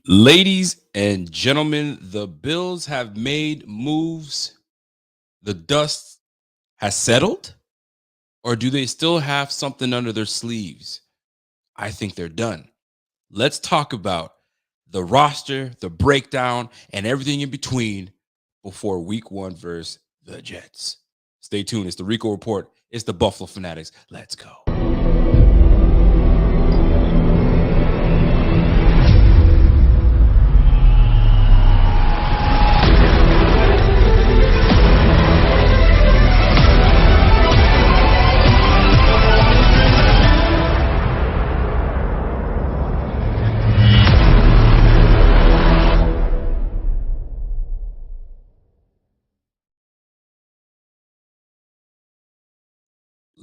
Ladies and gentlemen, the Bills have made moves. The dust has settled, or do they still have something under their sleeves? I think they're done. Let's talk about the roster, the breakdown, and everything in between before week one versus the Jets. Stay tuned. It's the Rico Report. It's the Buffalo Fanatics. Let's go.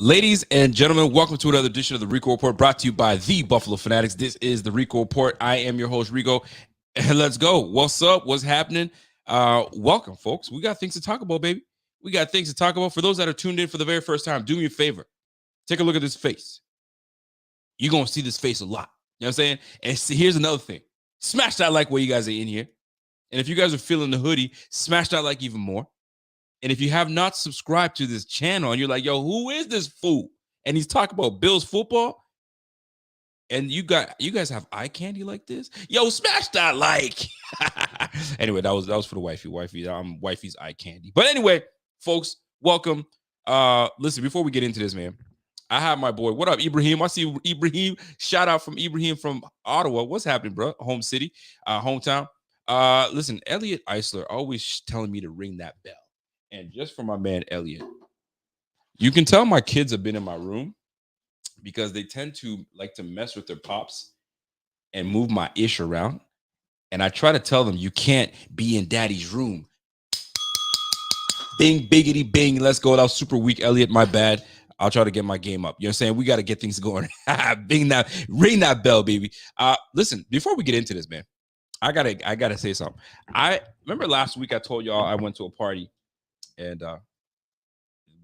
Ladies and gentlemen, welcome to another edition of the Rico Report brought to you by the Buffalo Fanatics. This is the Rico Report. I am your host, Rico, and let's go. What's up? What's happening? Welcome, folks. We got things to talk about, baby. We got things to talk about. For those that are tuned in for the very first time, do me a favor. Take a look at this face. You're going to see this face a lot. You know what I'm saying? And here's another thing. Smash that like while you guys are in here. And if you guys are feeling the hoodie, smash that like even more. And if you have not subscribed to this channel and you're like, yo, who is this fool? And he's talking about Bills football. And you guys have eye candy like this? Yo, smash that like. Anyway, that was for the wifey. Wifey's eye candy. But anyway, folks, welcome. Listen, before we get into this, man, I have my boy. What up, Ibrahim? I see Ibrahim. Shout out from Ibrahim from Ottawa. What's happening, bro? Home city, hometown. Listen, Elliot Eisler always telling me to ring that bell. And just for my man, Elliot, you can tell my kids have been in my room because they tend to like to mess with their pops and move my ish around. And I try to tell them, you can't be in daddy's room. Bing, biggity, bing. Let's go. That was super weak, Elliot. My bad. I'll try to get my game up. You know what I'm saying? We got to get things going. Ring that bell, baby. Listen, before we get into this, man, I gotta say something. I remember last week I told y'all I went to a party. And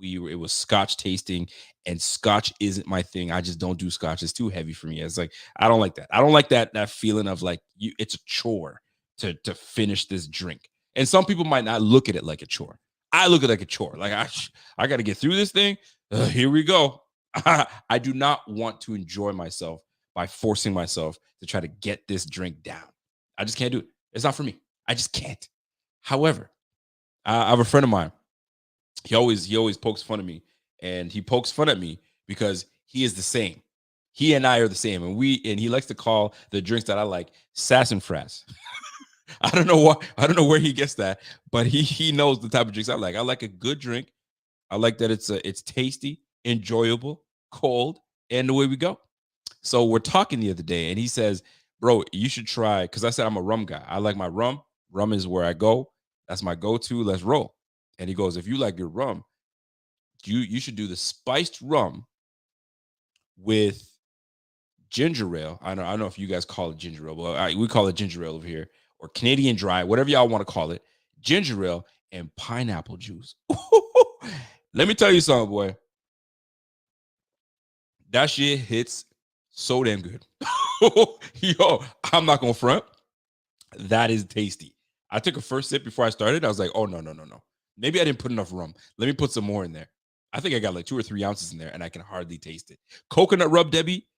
it was scotch tasting, and scotch isn't my thing. I just don't do scotch. It's too heavy for me. It's like I don't like that. I don't like that feeling of like it's a chore to finish this drink. And some people might not look at it like a chore. I look at it like a chore. Like I got to get through this thing. Here we go. I do not want to enjoy myself by forcing myself to try to get this drink down. I just can't do it. It's not for me. I just can't. However, I have a friend of mine. He always pokes fun of me, and he pokes fun at me because he is the same. He and I are the same, and he likes to call the drinks that I like sassafras. I don't know why. I don't know where he gets that, but he knows the type of drinks I like. I like a good drink. I like that it's tasty, enjoyable, cold, and away we go. So we're talking the other day, and he says, "Bro, you should try." Because I said I'm a rum guy. I like my rum. Rum is where I go. That's my go-to. Let's roll. And he goes, if you like your rum, you should do the spiced rum with ginger ale. I don't know if you guys call it ginger ale, but we call it ginger ale over here, or Canadian dry, whatever y'all want to call it. Ginger ale and pineapple juice. Let me tell you something, boy. That shit hits so damn good. Yo, I'm not gonna front. That is tasty. I took a first sip before I started. I was like, oh, no. Maybe I didn't put enough rum. Let me put some more in there. I think I got like 2 or 3 ounces in there, and I can hardly taste it. Coconut rum, Debbie.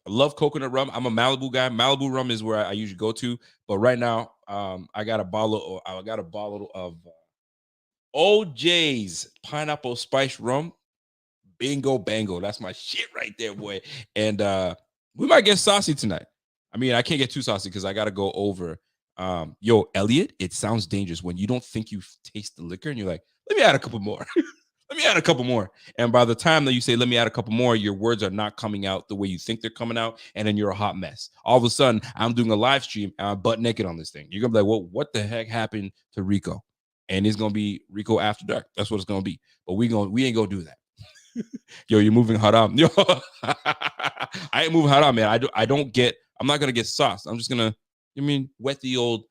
I love coconut rum. I'm a Malibu guy. Malibu rum is where I usually go to. But right now, I got a bottle of OJ's pineapple spice rum. Bingo bango. That's my shit right there, boy. And we might get saucy tonight. I mean, I can't get too saucy because I got to go over. Yo, Elliot, it sounds dangerous when you don't think you taste the liquor and you're like, let me add a couple more. Let me add a couple more. And by the time that you say, let me add a couple more, your words are not coming out the way you think they're coming out. And then you're a hot mess. All of a sudden, I'm doing a live stream and I'm butt naked on this thing. You're going to be like, well, what the heck happened to Rico? And it's going to be Rico After Dark. That's what it's going to be. But we ain't going to do that. Yo, you're moving haram. Yo, I ain't moving haram, man. I'm not going to get sauced. I'm just going to, wet the old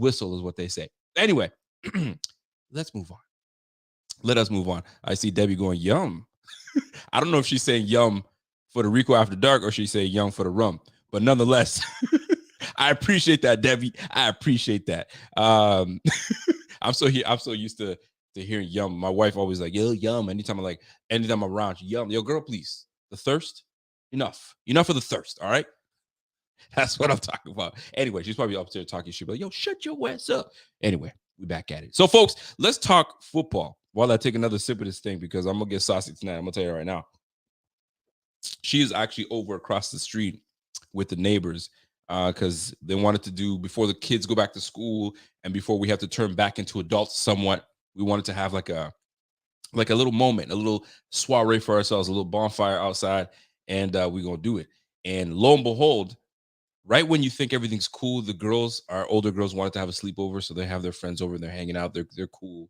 whistle is what they say. Anyway, let's move on. Let us move on. I see Debbie going, yum. I don't know if she's saying yum for the Rico After Dark or she's saying yum for the rum. But nonetheless, I appreciate that, Debbie. I appreciate that. I'm so used to hearing yum. My wife always like, yo, yum. Anytime I'm around, yum. Yo, girl, please. The thirst, enough. Enough of the thirst. All right. That's what I'm talking about. Anyway, she's probably up there talking shit, like, yo, shut your ass up. Anyway, we back at it. So, folks, let's talk football while I take another sip of this thing because I'm gonna get saucy tonight. I'm gonna tell you right now. She is actually over across the street with the neighbors because they wanted to do before the kids go back to school and before we have to turn back into adults somewhat. We wanted to have like a little moment, a little soiree for ourselves, a little bonfire outside, and we're gonna do it. And lo and behold, right when you think everything's cool, the girls, our older girls, wanted to have a sleepover, so they have their friends over and they're hanging out. They're cool.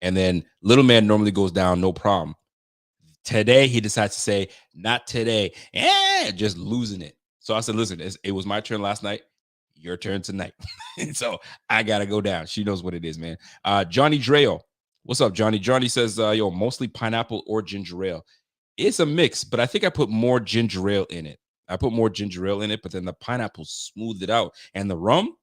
And then little man normally goes down, no problem. Today he decides to say, "Not today," just losing it. So I said, "Listen, it was my turn last night. Your turn tonight." So I gotta go down. She knows what it is, man. Johnny Dreo, what's up, Johnny? Johnny says, "Yo, mostly pineapple or ginger ale." It's a mix, but I think I put more ginger ale in it. But then the pineapple smoothed it out, and the rum,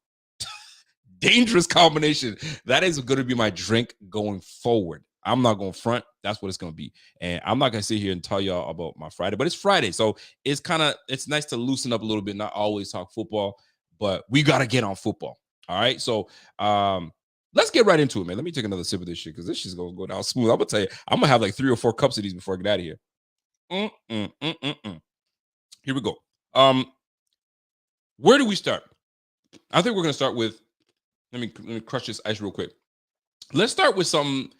dangerous combination. That is going to be my drink going forward. I'm not going to front. That's what it's going to be. And I'm not going to sit here and tell y'all about my Friday, but it's Friday. So it's nice to loosen up a little bit, not always talk football, but we got to get on football. All right. So let's get right into it, man. Let me take another sip of this shit because this shit's going to go down smooth. I'm going to tell you, I'm going to have like 3 or 4 cups of these before I get out of here. Here we go. Where do we start? I think we're going to start with, let me crush this ice real quick. Let's start with something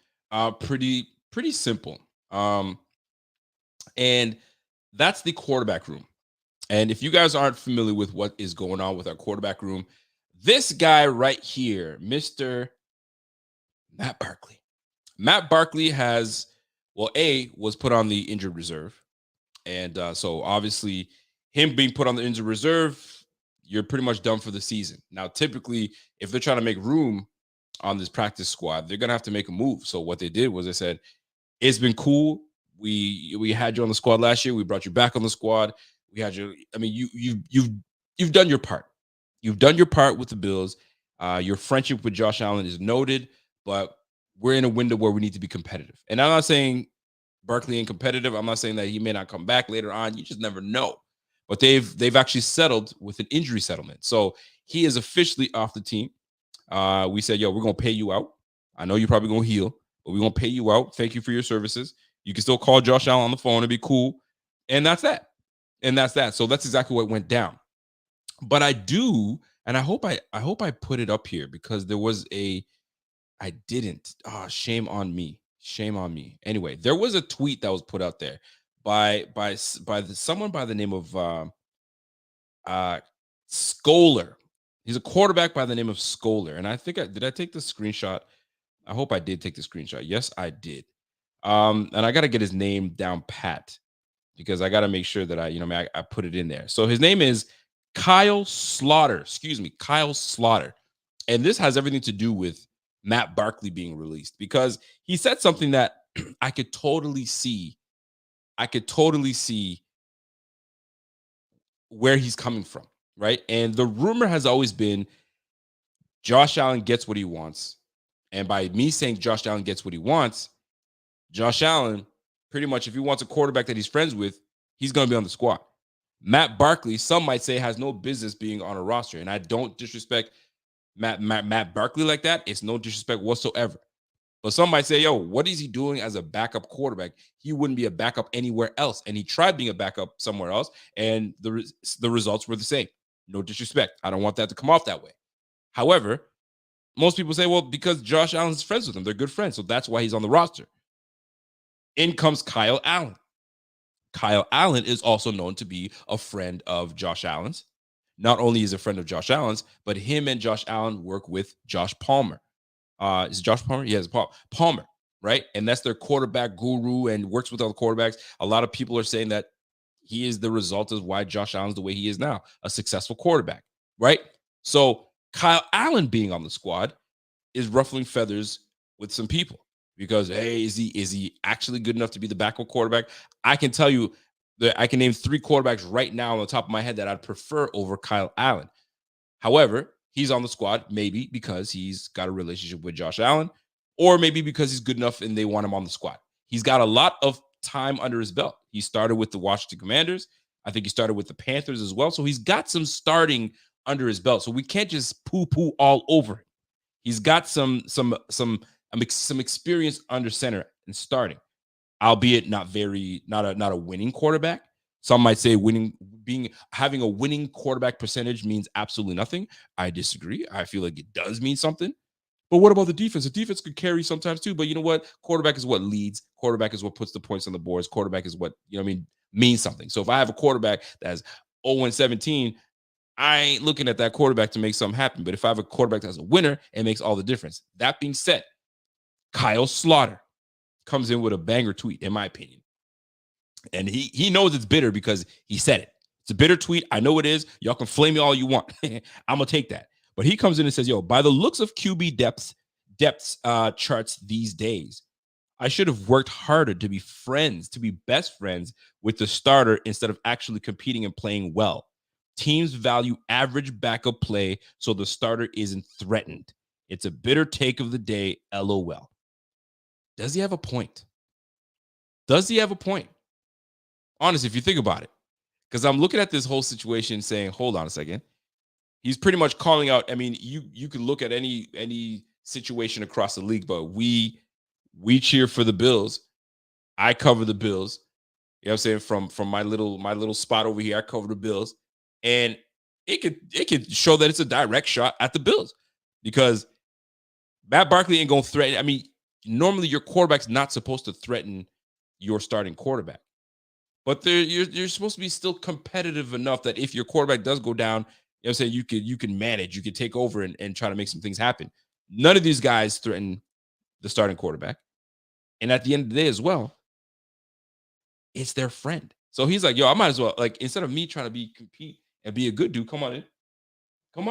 pretty simple. And that's the quarterback room. And if you guys aren't familiar with what is going on with our quarterback room, this guy right here, Mr. Matt Barkley. Matt Barkley was put on the injured reserve. And so obviously him being put on the injured reserve, you're pretty much done for the season. Now, typically, if they're trying to make room on this practice squad, they're going to have to make a move. So what they did was they said, it's been cool. We had you on the squad last year. We brought you back on the squad. We had you. I mean, you've done your part. You've done your part with the Bills. Your friendship with Josh Allen is noted, but we're in a window where we need to be competitive. And I'm not saying Barkley ain't competitive. I'm not saying that he may not come back later on. You just never know. But they've actually settled with an injury settlement. So he is officially off the team. We said, yo, we're going to pay you out. I know you're probably going to heal, but we're going to pay you out. Thank you for your services. You can still call Josh Allen on the phone and be cool. And that's that. So that's exactly what went down. But I do, and I hope I put it up here because there was I didn't. Oh, shame on me. Shame on me. Anyway, there was a tweet that was put out there by someone by the name of Scholar. He's a quarterback by the name of Scholar. And I think did I take the screenshot? I hope I did take the screenshot. Yes, I did. And I got to get his name down pat because I got to make sure that I put it in there. So his name is Kyle Slaughter. Excuse me, Kyle Slaughter. And this has everything to do with Matt Barkley being released because he said something that I could totally see where he's coming from, right? And the rumor has always been Josh Allen gets what he wants. And by me saying Josh Allen gets what he wants, Josh Allen, pretty much if he wants a quarterback that he's friends with, he's going to be on the squad. Matt Barkley, some might say, has no business being on a roster. And I don't disrespect Matt Barkley like that. It's no disrespect whatsoever. But some might say, yo, what is he doing as a backup quarterback? He wouldn't be a backup anywhere else. And he tried being a backup somewhere else, and the results were the same. No disrespect. I don't want that to come off that way. However, most people say, well, because Josh Allen's friends with him. They're good friends. So that's why he's on the roster. In comes Kyle Allen. Kyle Allen is also known to be a friend of Josh Allen's. Not only is a friend of Josh Allen's, but him and Josh Allen work with Josh Palmer. Is it Josh Palmer? Yes, Palmer, right? And that's their quarterback guru and works with other quarterbacks. A lot of people are saying that he is the result of why Josh Allen's the way he is now, a successful quarterback, right? So Kyle Allen being on the squad is ruffling feathers with some people because, hey, is he actually good enough to be the backup quarterback? I can tell you that I can name 3 quarterbacks right now on the top of my head that I'd prefer over Kyle Allen. However, he's on the squad maybe because he's got a relationship with Josh Allen, or maybe because he's good enough and they want him on the squad. He's got a lot of time under his belt. He started with the Washington Commanders. I think he started with the Panthers as well. So he's got some starting under his belt. So we can't just poo-poo all over him. He's got some experience under center and starting, albeit not a winning quarterback. Some might say having a winning quarterback percentage means absolutely nothing. I disagree. I feel like it does mean something. But what about the defense? The defense could carry sometimes too. But you know what? Quarterback is what leads. Quarterback is what puts the points on the boards. Quarterback is what, means something. So if I have a quarterback that's 0-17, I ain't looking at that quarterback to make something happen. But if I have a quarterback that's a winner, it makes all the difference. That being said, Kyle Slaughter comes in with a banger tweet, in my opinion. And he knows it's bitter because he said it. It's a bitter tweet. I know it is. Y'all can flame me all you want. I'm going to take that. But he comes in and says, yo, by the looks of QB depths charts these days, I should have worked harder to be best friends with the starter instead of actually competing and playing well. Teams value average backup play, so the starter isn't threatened. It's a bitter take of the day, LOL. Does he have a point? Honestly, if you think about it, because I'm looking at this whole situation saying, hold on a second. He's pretty much calling out. I mean, you can look at any situation across the league, but we cheer for the Bills. I cover the Bills. You know what I'm saying? From my little spot over here, I cover the Bills. And it could show that it's a direct shot at the Bills because Matt Barkley ain't going to threaten. I mean, normally your quarterback's not supposed to threaten your starting quarterback. But you're supposed to be still competitive enough that if your quarterback does go down, you know what I'm saying, you can manage, you can take over and try to make some things happen. None of these guys threaten the starting quarterback. And at the end of the day as well, it's their friend. So he's like, yo, I might as well, like, instead of me trying to compete and be a good dude, come on in. Come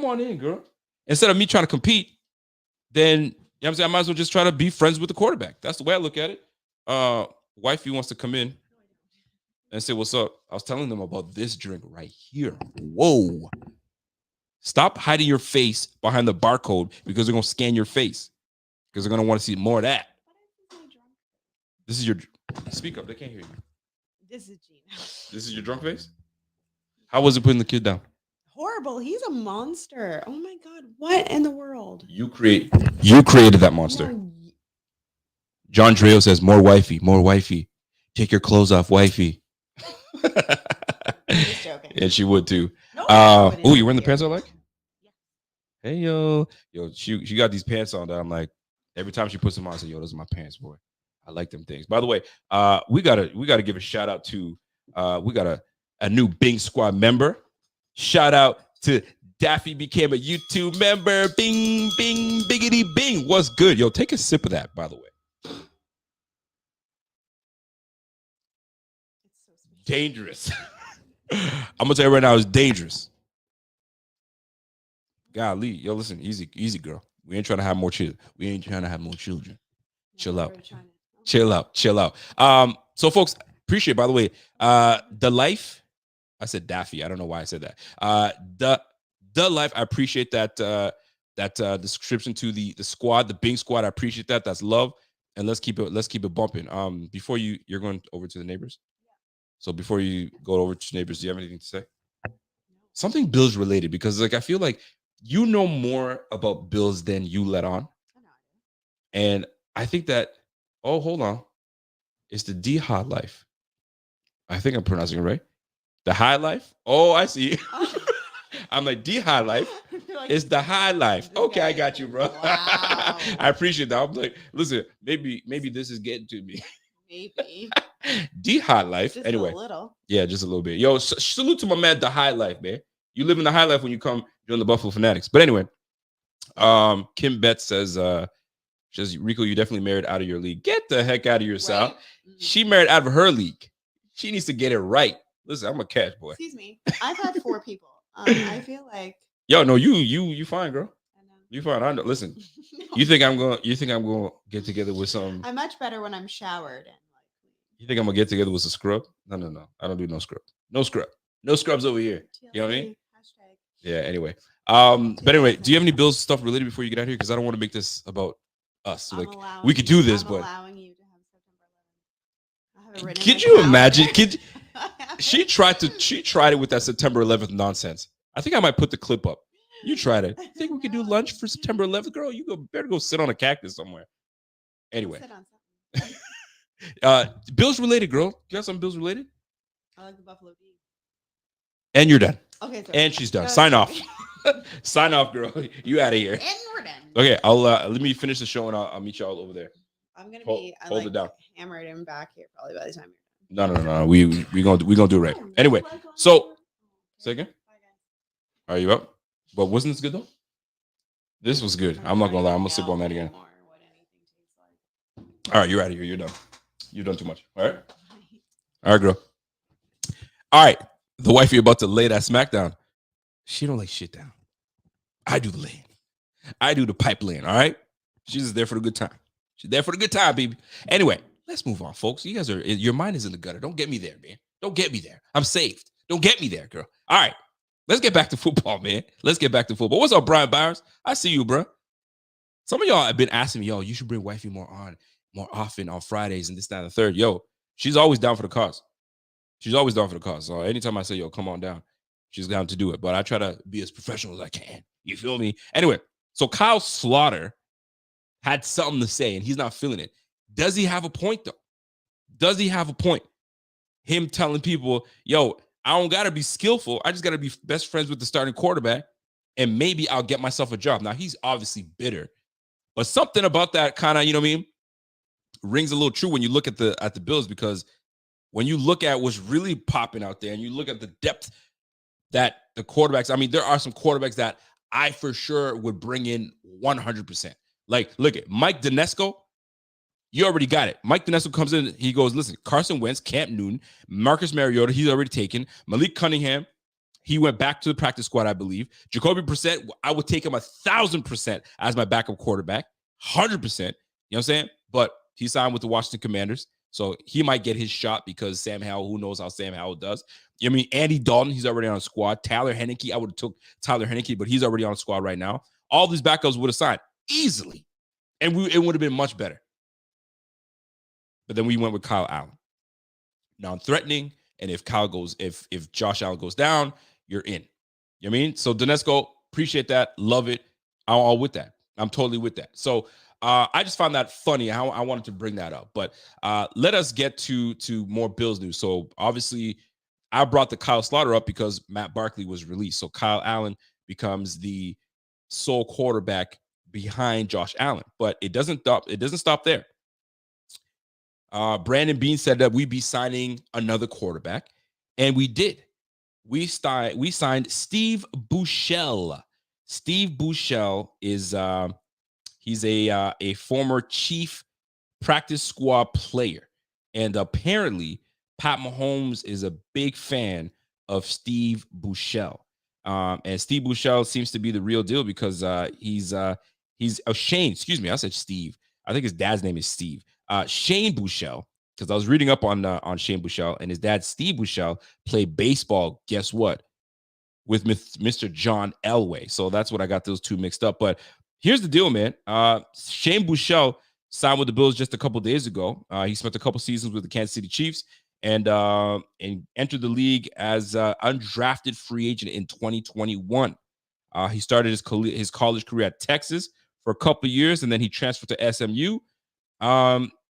on in, girl. Instead of me trying to compete, then, you know what I'm saying, I might as well just try to be friends with the quarterback. That's the way I look at it. Wifey wants to come in and say, what's up? I was telling them about this drink right here. Whoa. Stop hiding your face behind the barcode because they're going to scan your face because they're going to want to see more of that. This is your... Speak up. They can't hear you. This is Gina. This is your drunk face? How was it putting the kid down? Horrible. He's a monster. Oh, my God. What in the world? You created that monster. No. John Dreo says, more wifey. Take your clothes off, wifey. He's joking. And she would too. No, you wearing the pants I like? Yeah. Hey, yo, she got these pants on that I'm like, every time she puts them on, I say, yo, those are my pants, boy. I like them things. By the way, we gotta give a shout out to we got a new Bing Squad member. Shout out to Daffy became a YouTube member. Bing, bing, biggity, bing. What's good? Yo, take a sip of that, by the way. It's so sweet. Dangerous. I'm gonna tell you right now, it's dangerous. Golly, yo, listen, easy, girl. We ain't trying to have more children. Chill out. So folks, appreciate, by the way, the life. I said Daffy. I don't know why I said that. The life. I appreciate that description to the squad, the Bing Squad. I appreciate that. That's love. And let's keep it bumping. Before you're going over to the neighbors. So before you go over to neighbors, do you have anything to say? Something Bills related, because like I feel like you know more about Bills than you let on. And I think that, oh, hold on. It's the D High Life. I think I'm pronouncing it right. The High Life? Oh, I see. I'm like, D High Life. Like, it's the High Life. Okay, I got you, bro. Wow. I appreciate that. I'm like, listen, maybe this is getting to me. Maybe. D High Life. Just anyway. A little. Yeah, just a little bit. Yo, salute to my man, the High Life, man. You live in the High Life when you come join the Buffalo Fanatics. But anyway, Kim Betts says, Rico, you definitely married out of your league. Get the heck out of yourself. Right? She married out of her league. She needs to get it right. Listen, I'm a catch boy. Excuse me. I've had 4 people. I feel like. Yo, no, you fine, girl. I know. You fine. I know. Listen, no. You think I'm gonna get together with some? I'm much better when I'm showered. You think I'm gonna get together with a scrub? No. I don't do no scrub. No scrubs over here. You know what I mean? Yeah. Anyway. But anyway, do you have any Bills stuff related before you get out here? Because I don't want to make this about us. So, like, we could do this, I'm but allowing you to have September 11th. I have it written in could my you imagine? calendar. She tried it with that September 11th nonsense. I think I might put the clip up. You tried it. Think we could do lunch for September 11th, girl? Better go sit on a cactus somewhere. Anyway, Sit on something. Bills related, girl. You got some Bills related? I like the Buffalo D. And you're done. Okay, sorry. And she's done. Sign off. Sign off, girl. You out of here. And we're done. Okay, I'll let me finish the show and I'll meet y'all over there. I'm gonna hold it down. Hammered and back here probably by the time you're done. No. We gonna do it right. Anyway, so say again. Are you up? But wasn't this good though? This was good. I'm not gonna lie. I'm gonna sip on that again. All right, you're out of here. You're done. You've done too much. All right. All right, girl. All right. The wife you're about to lay that smack down. She don't lay shit down. I do the laying. I do the pipe laying. All right. She's just there for the good time. She's there for the good time, baby. Anyway, let's move on, folks. You guys your mind is in the gutter. Don't get me there, man. Don't get me there. I'm saved. Don't get me there, girl. All right. Let's get back to football, man. Let's get back to football. What's up, Brian Bowers? I see you, bro. Some of y'all have been asking me, yo, you should bring wifey more often on Fridays and this, that, and the third. Yo, she's always down for the cause. She's always down for the cause. So anytime I say, yo, come on down, she's down to do it. But I try to be as professional as I can. You feel me? Anyway, so Kyle Slaughter had something to say, and he's not feeling it. Does he have a point, though? Does he have a point? Him telling people, yo, I don't got to be skillful. I just got to be best friends with the starting quarterback, and maybe I'll get myself a job. Now, he's obviously bitter, but something about that kind of, you know what I mean, rings a little true when you look at the Bills, because when you look at what's really popping out there and you look at the depth that the quarterbacks, I mean, there are some quarterbacks that I for sure would bring in 100%. Like, look at Mike Dinesco. You already got it. Mike Dinesco comes in. He goes, listen, Carson Wentz, Cam Newton, Marcus Mariota, he's already taken. Malik Cunningham, he went back to the practice squad, I believe. Jacoby Brissett, I would take him 1,000% as my backup quarterback. 100%. You know what I'm saying? But he signed with the Washington Commanders. So he might get his shot because Sam Howell, who knows how Sam Howell does. I mean, Andy Dalton, he's already on a squad. Tyler Henneke, I would have took Tyler Henneke, but he's already on a squad right now. All these backups would have signed easily. And it would have been much better. But then we went with Kyle Allen. Non-threatening. And if Josh Allen goes down, you're in. You know what I mean? So Dinesco, appreciate that. Love it. I'm all with that. I'm totally with that. So I just found that funny. I wanted to bring that up. But let us get to more Bills news. So obviously, I brought the Kyle Slaughter up because Matt Barkley was released. So Kyle Allen becomes the sole quarterback behind Josh Allen. But it doesn't stop there. Brandon Beane said that we'd be signing another quarterback, and we did. We signed Steve Buechele. Steve Buechele is he's a former chief practice squad player, and apparently Pat Mahomes is a big fan of Steve Buechele. And Steve Buechele seems to be the real deal because he's Shane. Excuse me, I said Steve. I think his dad's name is Steve. Shane Buechele, because I was reading up on Shane Buechele, and his dad, Steve Buechele, played baseball, guess what, with Mr. John Elway. So that's what I got those two mixed up. But here's the deal, man. Shane Buechele signed with the Bills just a couple days ago. He spent a couple seasons with the Kansas City Chiefs and entered the league as an undrafted free agent in 2021. He started his college career at Texas for a couple of years, and then he transferred to SMU.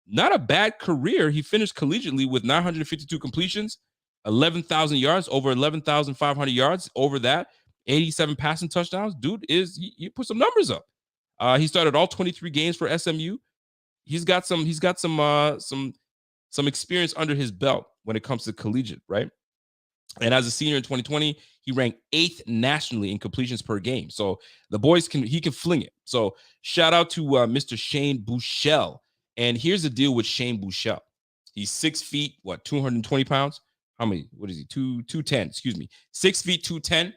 Not a bad career. He finished collegiately with 952 completions, 11,000 yards, over 11,500 yards over that, 87 passing touchdowns. Dude he put some numbers up. He started all 23 games for SMU. He's got some experience under his belt when it comes to collegiate, right? And as a senior in 2020, he ranked 8th nationally in completions per game. So the boys can fling it. So shout out to Mr. Shane Buechele. And here's the deal with Shane Buechele. He's 6 feet, 220 pounds? How many? What is he? 210, excuse me. 6 feet, 210,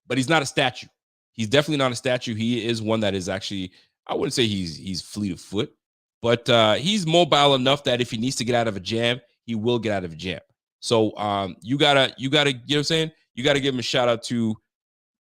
but he's not a statue. He's definitely not a statue. He is one that is actually, I wouldn't say he's fleet of foot, but he's mobile enough that if he needs to get out of a jam, he will get out of a jam. So you gotta, you know what I'm saying? You gotta give him a shout out to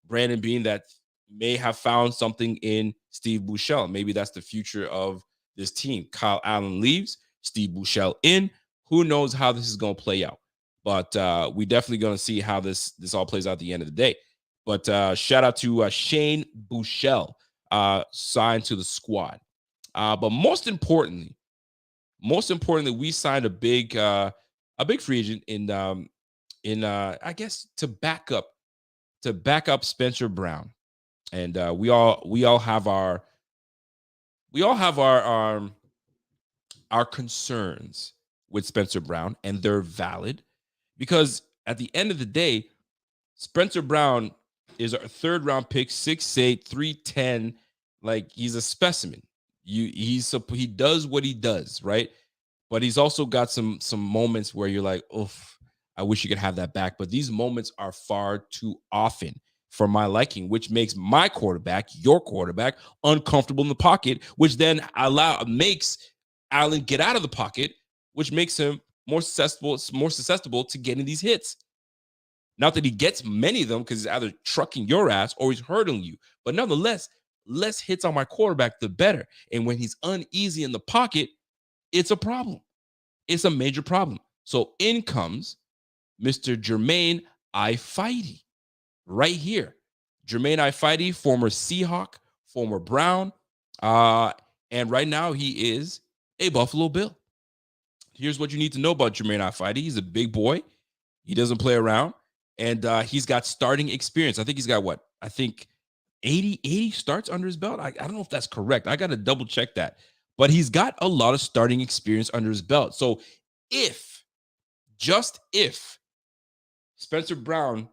Brandon Beane that may have found something in Steve Buechele. Maybe that's the future of this team. Kyle Allen leaves, Steve Buechele in. Who knows how this is going to play out? But we definitely going to see how this all plays out at the end of the day. But shout out to Shane Buechele, signed to the squad. But most importantly, we signed a big free agent in I guess to back up Spencer Brown. And we all have our concerns with Spencer Brown, and they're valid because at the end of the day, Spencer Brown is our 3rd round pick, 6'8", 310. Like, he's a specimen. He does what he does, right? But he's also got some moments where you're like, oof, I wish you could have that back. But these moments are far too often for my liking, which makes my quarterback, your quarterback, uncomfortable in the pocket, which then makes Allen get out of the pocket, which makes him more susceptible to getting these hits. Not that he gets many of them, because he's either trucking your ass or he's hurting you. But nonetheless, less hits on my quarterback, the better. And when he's uneasy in the pocket, it's a problem. It's a major problem. So in comes Mr. Jermaine Ifeidi right here. Jermaine Ifeidi, former Seahawk, former Brown, and right now he is a Buffalo Bill. Here's what you need to know about Jermaine Ifeidi. He's a big boy. He doesn't play around, and he's got starting experience. I think he's got 80 starts under his belt. I don't know if that's correct. I got to double check that. But he's got a lot of starting experience under his belt. So just if Spencer Brown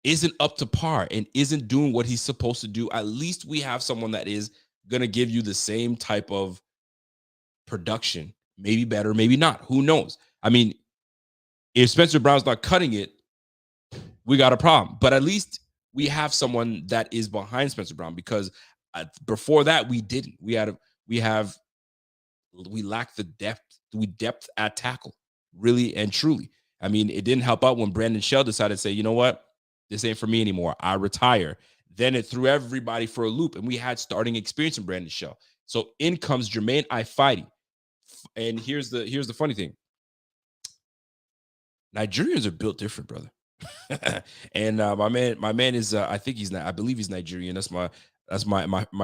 isn't up to par and isn't doing what he's supposed to do, at least we have someone that is going to give you the same type of production. Maybe better, maybe not. Who knows? I mean, if Spencer Brown's not cutting it, we got a problem. But at least we have someone that is behind Spencer Brown, because before that we didn't. We lacked the depth at tackle, really and truly. I mean, it didn't help out when Brandon Shell decided to say, you know what, this ain't for me anymore. I retire. Then it threw everybody for a loop, and we had starting experience in Brandon Shell. So in comes Jermaine Ifeidi. And here's the funny thing. Nigerians are built different, brother. And my man is I believe he's Nigerian. That's my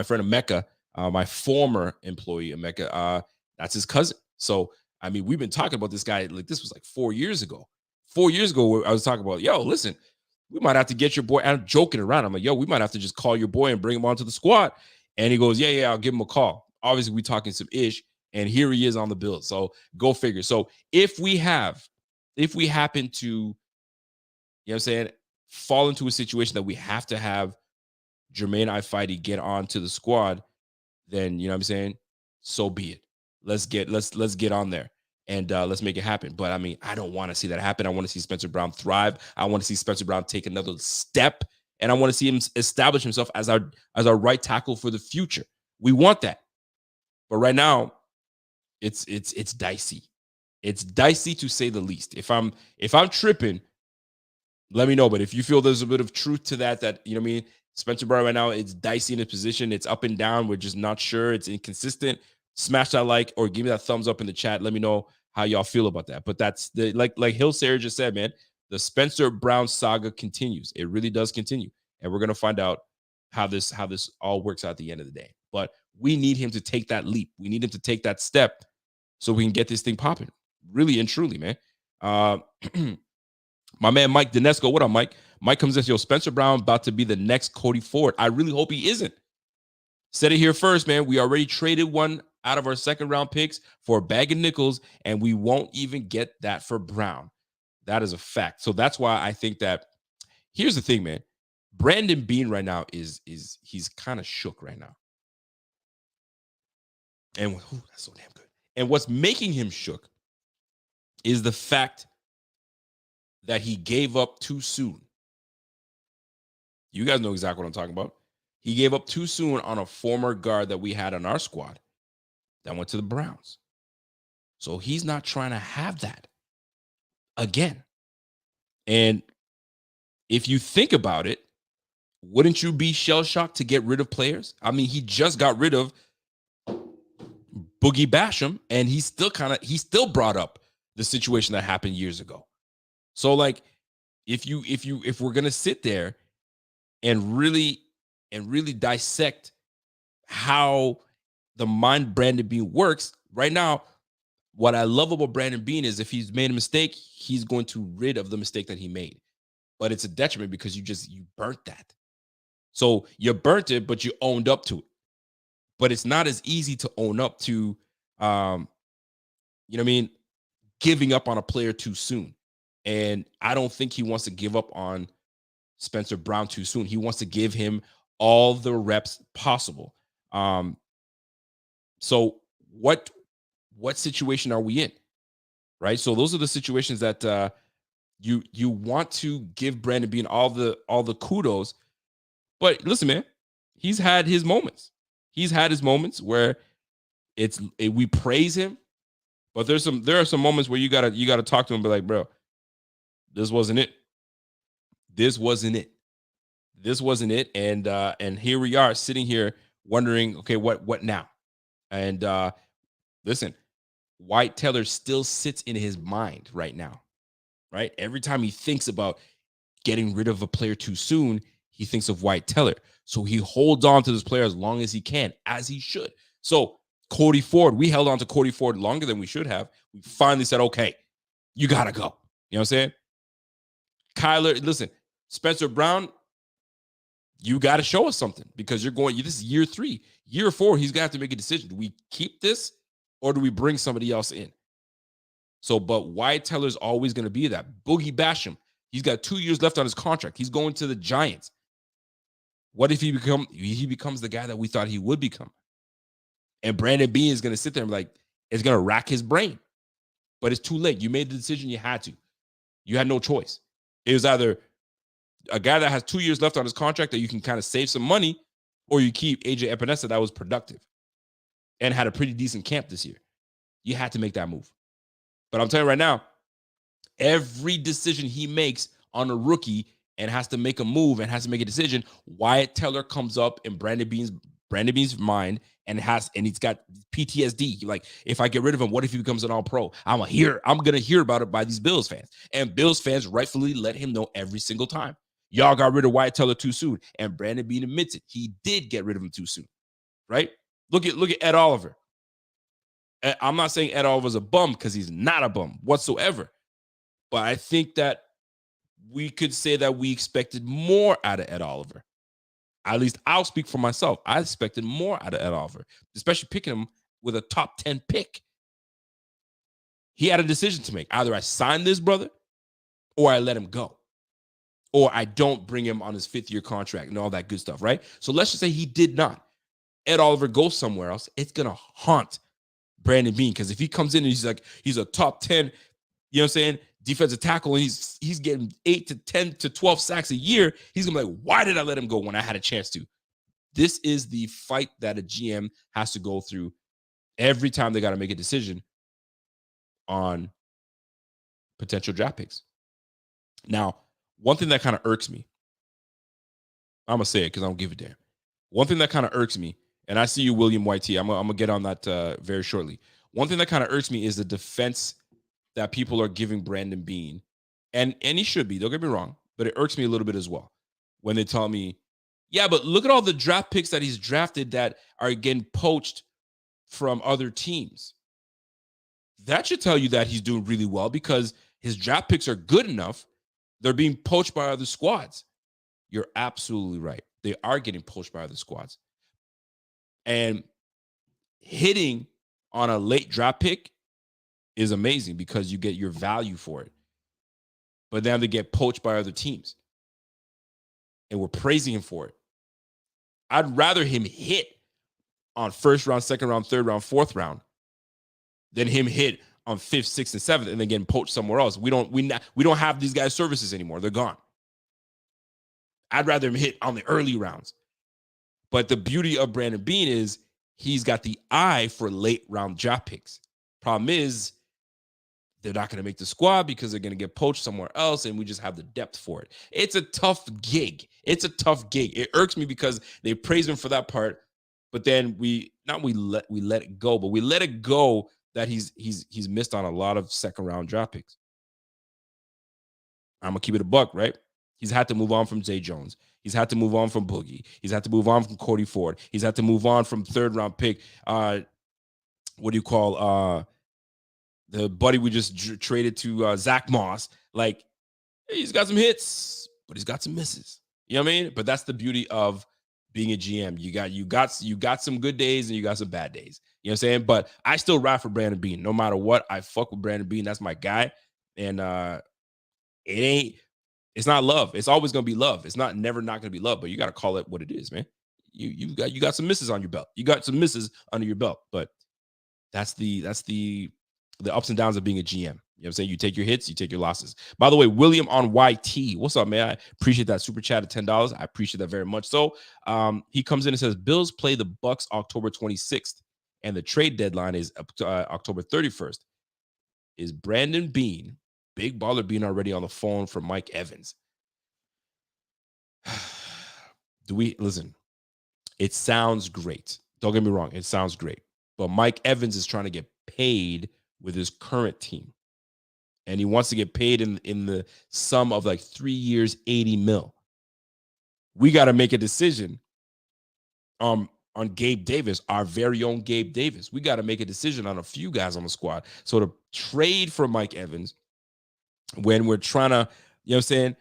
friend Emeka, my former employee Emeka. That's his cousin. So I mean, we've been talking about this guy, like, this was like 4 years ago. 4 years ago, I was talking about, yo, listen, we might have to get your boy. I'm joking around. I'm like, yo, we might have to just call your boy and bring him onto the squad. And he goes, yeah, I'll give him a call. Obviously, we talking some ish, and here he is on the build. So go figure. So if we happen to, you know what I'm saying, fall into a situation that we have to have Jermaine Ifeidi get onto the squad, then, you know what I'm saying, so be it. Let's get on there and let's make it happen. But I mean, I don't want to see that happen. I want to see Spencer Brown thrive. I want to see Spencer Brown take another step, and I want to see him establish himself as our right tackle for the future. We want that. But right now, it's dicey. It's dicey, to say the least. If I'm tripping, let me know. But if you feel there's a bit of truth to that, you know what I mean, Spencer Brown right now, it's dicey in his position. It's up and down. We're just not sure. It's inconsistent. Smash that like, or give me that thumbs up in the chat. Let me know how y'all feel about that. But that's like Hill Sarah just said, man, the Spencer Brown saga continues. It really does continue. And we're going to find out how this all works out at the end of the day. But we need him to take that leap. We need him to take that step so we can get this thing popping. Really and truly, man. My man Mike Dinesco, what up, Mike? Mike comes in, yo, Spencer Brown about to be the next Cody Ford. I really hope he isn't. Said it here first, man. We already traded one out of our second round picks for a bag of nickels, and we won't even get that for Brown. That is a fact. So that's why I think that, here's the thing, man. Brandon Beane right now he's kind of shook right now. And that's so damn good. And what's making him shook is the fact that he gave up too soon. You guys know exactly what I'm talking about. He gave up too soon on a former guard that we had on our squad that went to the Browns. So he's not trying to have that again. And if you think about it, wouldn't you be shell-shocked to get rid of players? I mean, he just got rid of Boogie Basham, and he still brought up the situation that happened years ago. So, like, if we're gonna sit there and really dissect how the mind Brandon Beane works right now, what I love about Brandon Beane is if he's made a mistake, he's going to rid of the mistake that he made. But it's a detriment because you burnt that. So you burnt it, but you owned up to it. But it's not as easy to own up to, you know what I mean, giving up on a player too soon. And I don't think he wants to give up on Spencer Brown too soon. He wants to give him all the reps possible. So what situation are we in? Right? So those are the situations that you want to give Brandon Beane all the kudos. But listen, man, he's had his moments. He's had his moments where we praise him, but there are some moments where you gotta talk to him and be like, bro, this wasn't it. This wasn't it. This wasn't it. And here we are sitting here wondering, okay, what now? And listen, White Teller still sits in his mind right now, right? Every time he thinks about getting rid of a player too soon, he thinks of White Teller. So he holds on to this player as long as he can, as he should. So Cody Ford, we held on to Cody Ford longer than we should have. We finally said, okay, you got to go. You know what I'm saying? Kyler, listen, Spencer Brown, you got to show us something because this is year 3. Year 4, he's going to have to make a decision. Do we keep this or do we bring somebody else in? So, but White Teller's always going to be that. Boogie Basham, he's got 2 years left on his contract. He's going to the Giants. What if he becomes the guy that we thought he would become? And Brandon Beane is going to sit there and be like, it's going to rack his brain. But it's too late. You made the decision. You had to. You had no choice. It was either a guy that has 2 years left on his contract that you can kind of save some money, or you keep AJ Epinesa that was productive and had a pretty decent camp this year. You had to make that move. But I'm telling you right now, every decision he makes on a rookie and has to make a move and has to make a decision, Wyatt Teller comes up in Brandon Beane's mind and he's got PTSD. Like, if I get rid of him, what if he becomes an all-pro? I'm gonna hear about it by these Bills fans. And Bills fans rightfully let him know every single time. Y'all got rid of Wyatt Teller too soon. And Brandon Beane admits it. He did get rid of him too soon. Right? Look at Ed Oliver. I'm not saying Ed Oliver's a bum because he's not a bum whatsoever. But I think that we could say that we expected more out of Ed Oliver. At least I'll speak for myself. I expected more out of Ed Oliver, especially picking him with a top 10 pick. He had a decision to make. Either I sign this brother or I let him go. Or I don't bring him on his 5th-year contract and all that good stuff, right? So let's just say he did not. Ed Oliver goes somewhere else. It's going to haunt Brandon Beane because if he comes in and he's a top 10, you know what I'm saying, defensive tackle, and he's getting 8 to 10 to 12 sacks a year, he's gonna be like, why did I let him go when I had a chance to? This is the fight that a GM has to go through every time they got to make a decision on potential draft picks. Now, one thing that kind of irks me, I'm gonna say it because I don't give a damn. One thing that kind of irks me, and I see you, William White. I'm gonna get on that very shortly. One thing that kind of irks me is the defense that people are giving Brandon Beane, and he should be, don't get me wrong, but it irks me a little bit as well when they tell me, yeah, but look at all the draft picks that he's drafted that are getting poached from other teams. That should tell you that he's doing really well because his draft picks are good enough. They're being poached by other squads. You're absolutely right. They are getting poached by other squads. And hitting on a late draft pick is amazing because you get your value for it. But then they get poached by other teams. And we're praising him for it. I'd rather him hit on 1st round, 2nd round, 3rd round, 4th round than him hit on 5th, 6th, and 7th and then getting poached somewhere else. We don't have these guys' services anymore. They're gone. I'd rather him hit on the early rounds. But the beauty of Brandon Beane is he's got the eye for late round draft picks. Problem is, they're not going to make the squad because they're going to get poached somewhere else, and we just have the depth for it. It's a tough gig. It's a tough gig. It irks me because they praise him for that part, but then we let it go, but we let it go that he's missed on a lot of second round draft picks. I'm gonna keep it a buck, right? He's had to move on from Zay Jones. He's had to move on from Boogie. He's had to move on from Cody Ford. He's had to move on from third round pick. What do you call the buddy we just traded to Zach Moss? Like, he's got some hits, but he's got some misses. You know what I mean? But that's the beauty of being a GM. You got some good days and you got some bad days. You know what I'm saying? But I still ride for Brandon Beane. No matter what, I fuck with Brandon Beane. That's my guy. And it's not love. It's always gonna be love. It's never not gonna be love, but you gotta call it what it is, man. You got some misses on your belt. You got some misses under your belt, but that's the ups and downs of being a GM. You know what I'm saying? You take your hits, you take your losses. By the way, William on YT, what's up, man? I appreciate that super chat of $10. I appreciate that very much. So he comes in and says, Bills play the Bucks October 26th, and the trade deadline is October 31st. Is Brandon Beane, Big Baller Beane, already on the phone for Mike Evans? Listen, it sounds great. Don't get me wrong. It sounds great. But Mike Evans is trying to get paid with his current team. And he wants to get paid in the sum of like 3 years, 80 mil. We got to make a decision on Gabe Davis, our very own Gabe Davis. We got to make a decision on a few guys on the squad. So to trade for Mike Evans when we're trying to, you know what I'm saying,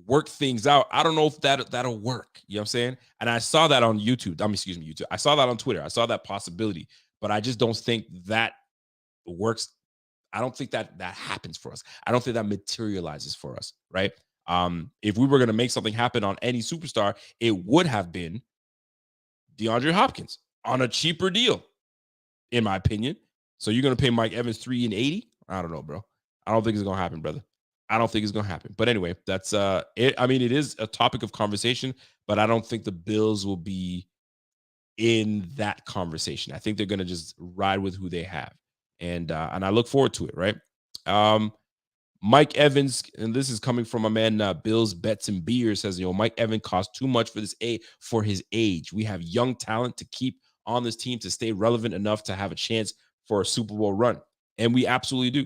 work things out, I don't know if that'll work. You know what I'm saying? And I saw that on YouTube. YouTube. I saw that on Twitter. I saw that possibility, but I just don't think that works. I don't think that happens for us. I don't think that materializes for us, right? If we were going to make something happen on any superstar, it would have been DeAndre Hopkins on a cheaper deal, in my opinion. So you're going to pay Mike Evans $3 and $80? I don't know, bro. I don't think it's going to happen, brother. I don't think it's going to happen. But anyway, that's it. I mean, it is a topic of conversation, but I don't think the Bills will be in that conversation. I think they're going to just ride with who they have. And I look forward to it, right? Mike Evans, and this is coming from a man, Bills Bets and Beer, says, Mike Evans costs too much for his age. We have young talent to keep on this team to stay relevant enough to have a chance for a Super Bowl run. And we absolutely do.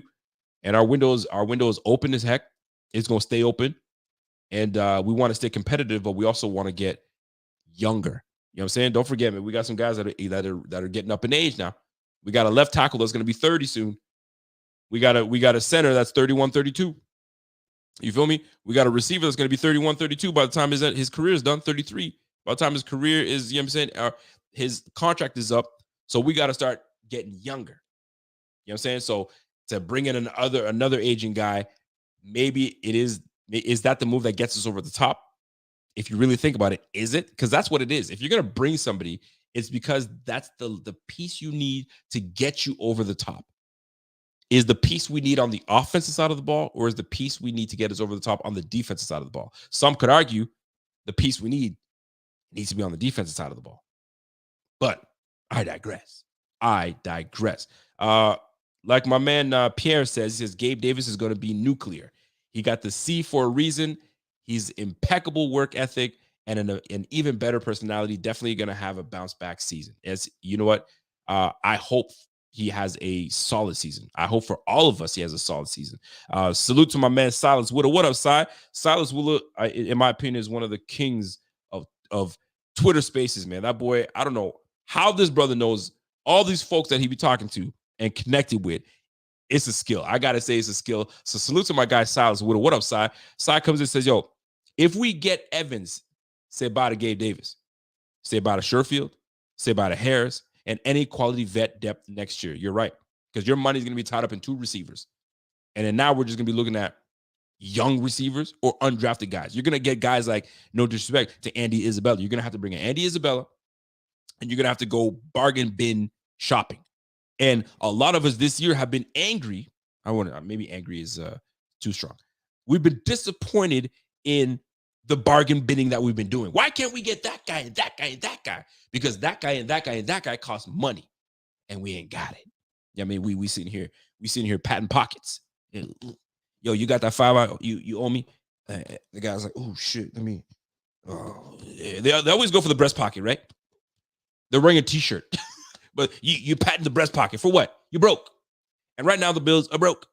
And our window is open as heck. It's going to stay open. And we want to stay competitive, but we also want to get younger. You know what I'm saying? Don't forget, man, we got some guys that are getting up in age now. We got a left tackle that's going to be 30 soon. We got a center that's 31, 32. You feel me? We got a receiver that's going to be 31, 32 by the time his career is done, 33. By the time his career is, you know what I'm saying, his contract is up. So we got to start getting younger. You know what I'm saying? So to bring in another aging guy, maybe is that the move that gets us over the top? If you really think about it, is it? Because that's what it is. If you're going to bring somebody, it's because that's the piece you need to get you over the top. Is the piece we need on the offensive side of the ball, or is the piece we need to get us over the top on the defensive side of the ball? Some could argue the piece we need needs to be on the defensive side of the ball. But I digress. Like my man Pierre says, he says Gabe Davis is going to be nuclear. He got the C for a reason. He's impeccable work ethic and an even better personality. Definitely going to have a bounce back season. As you know what, I hope he has a solid season. I hope for all of us he has a solid season. Salute to my man Silas Willa. What up, Si? Silas Willa, in my opinion, is one of the kings of Twitter Spaces, man. That boy, I don't know how this brother knows all these folks that he be talking to and connected with. It's a skill. I gotta say, it's a skill. So salute to my guy Silas Willa. What up, Si? Si comes in and says, if we get Evans, say bye to Gabe Davis, say bye to Sherfield, say bye to Harris, and any quality vet depth next year. You're right, because your money's going to be tied up in 2 receivers. And then now we're just going to be looking at young receivers or undrafted guys. You're going to get guys like, no disrespect to Andy Isabella. You're going to have to bring in Andy Isabella, and you're going to have to go bargain bin shopping. And a lot of us this year have been angry. Maybe angry is too strong. We've been disappointed in the bargain binning that we've been doing. Why can't we get that guy and that guy and that guy? Because that guy and that guy and that guy cost money, and we ain't got it. Yeah, I mean, we sitting here patting pockets. Yo, you got that 5 out? You owe me? The guy's like, oh shit, let me. Oh, yeah. They always go for the breast pocket, right? They're wearing a t-shirt, but you patting the breast pocket for what? You broke, and right now the Bills are broke.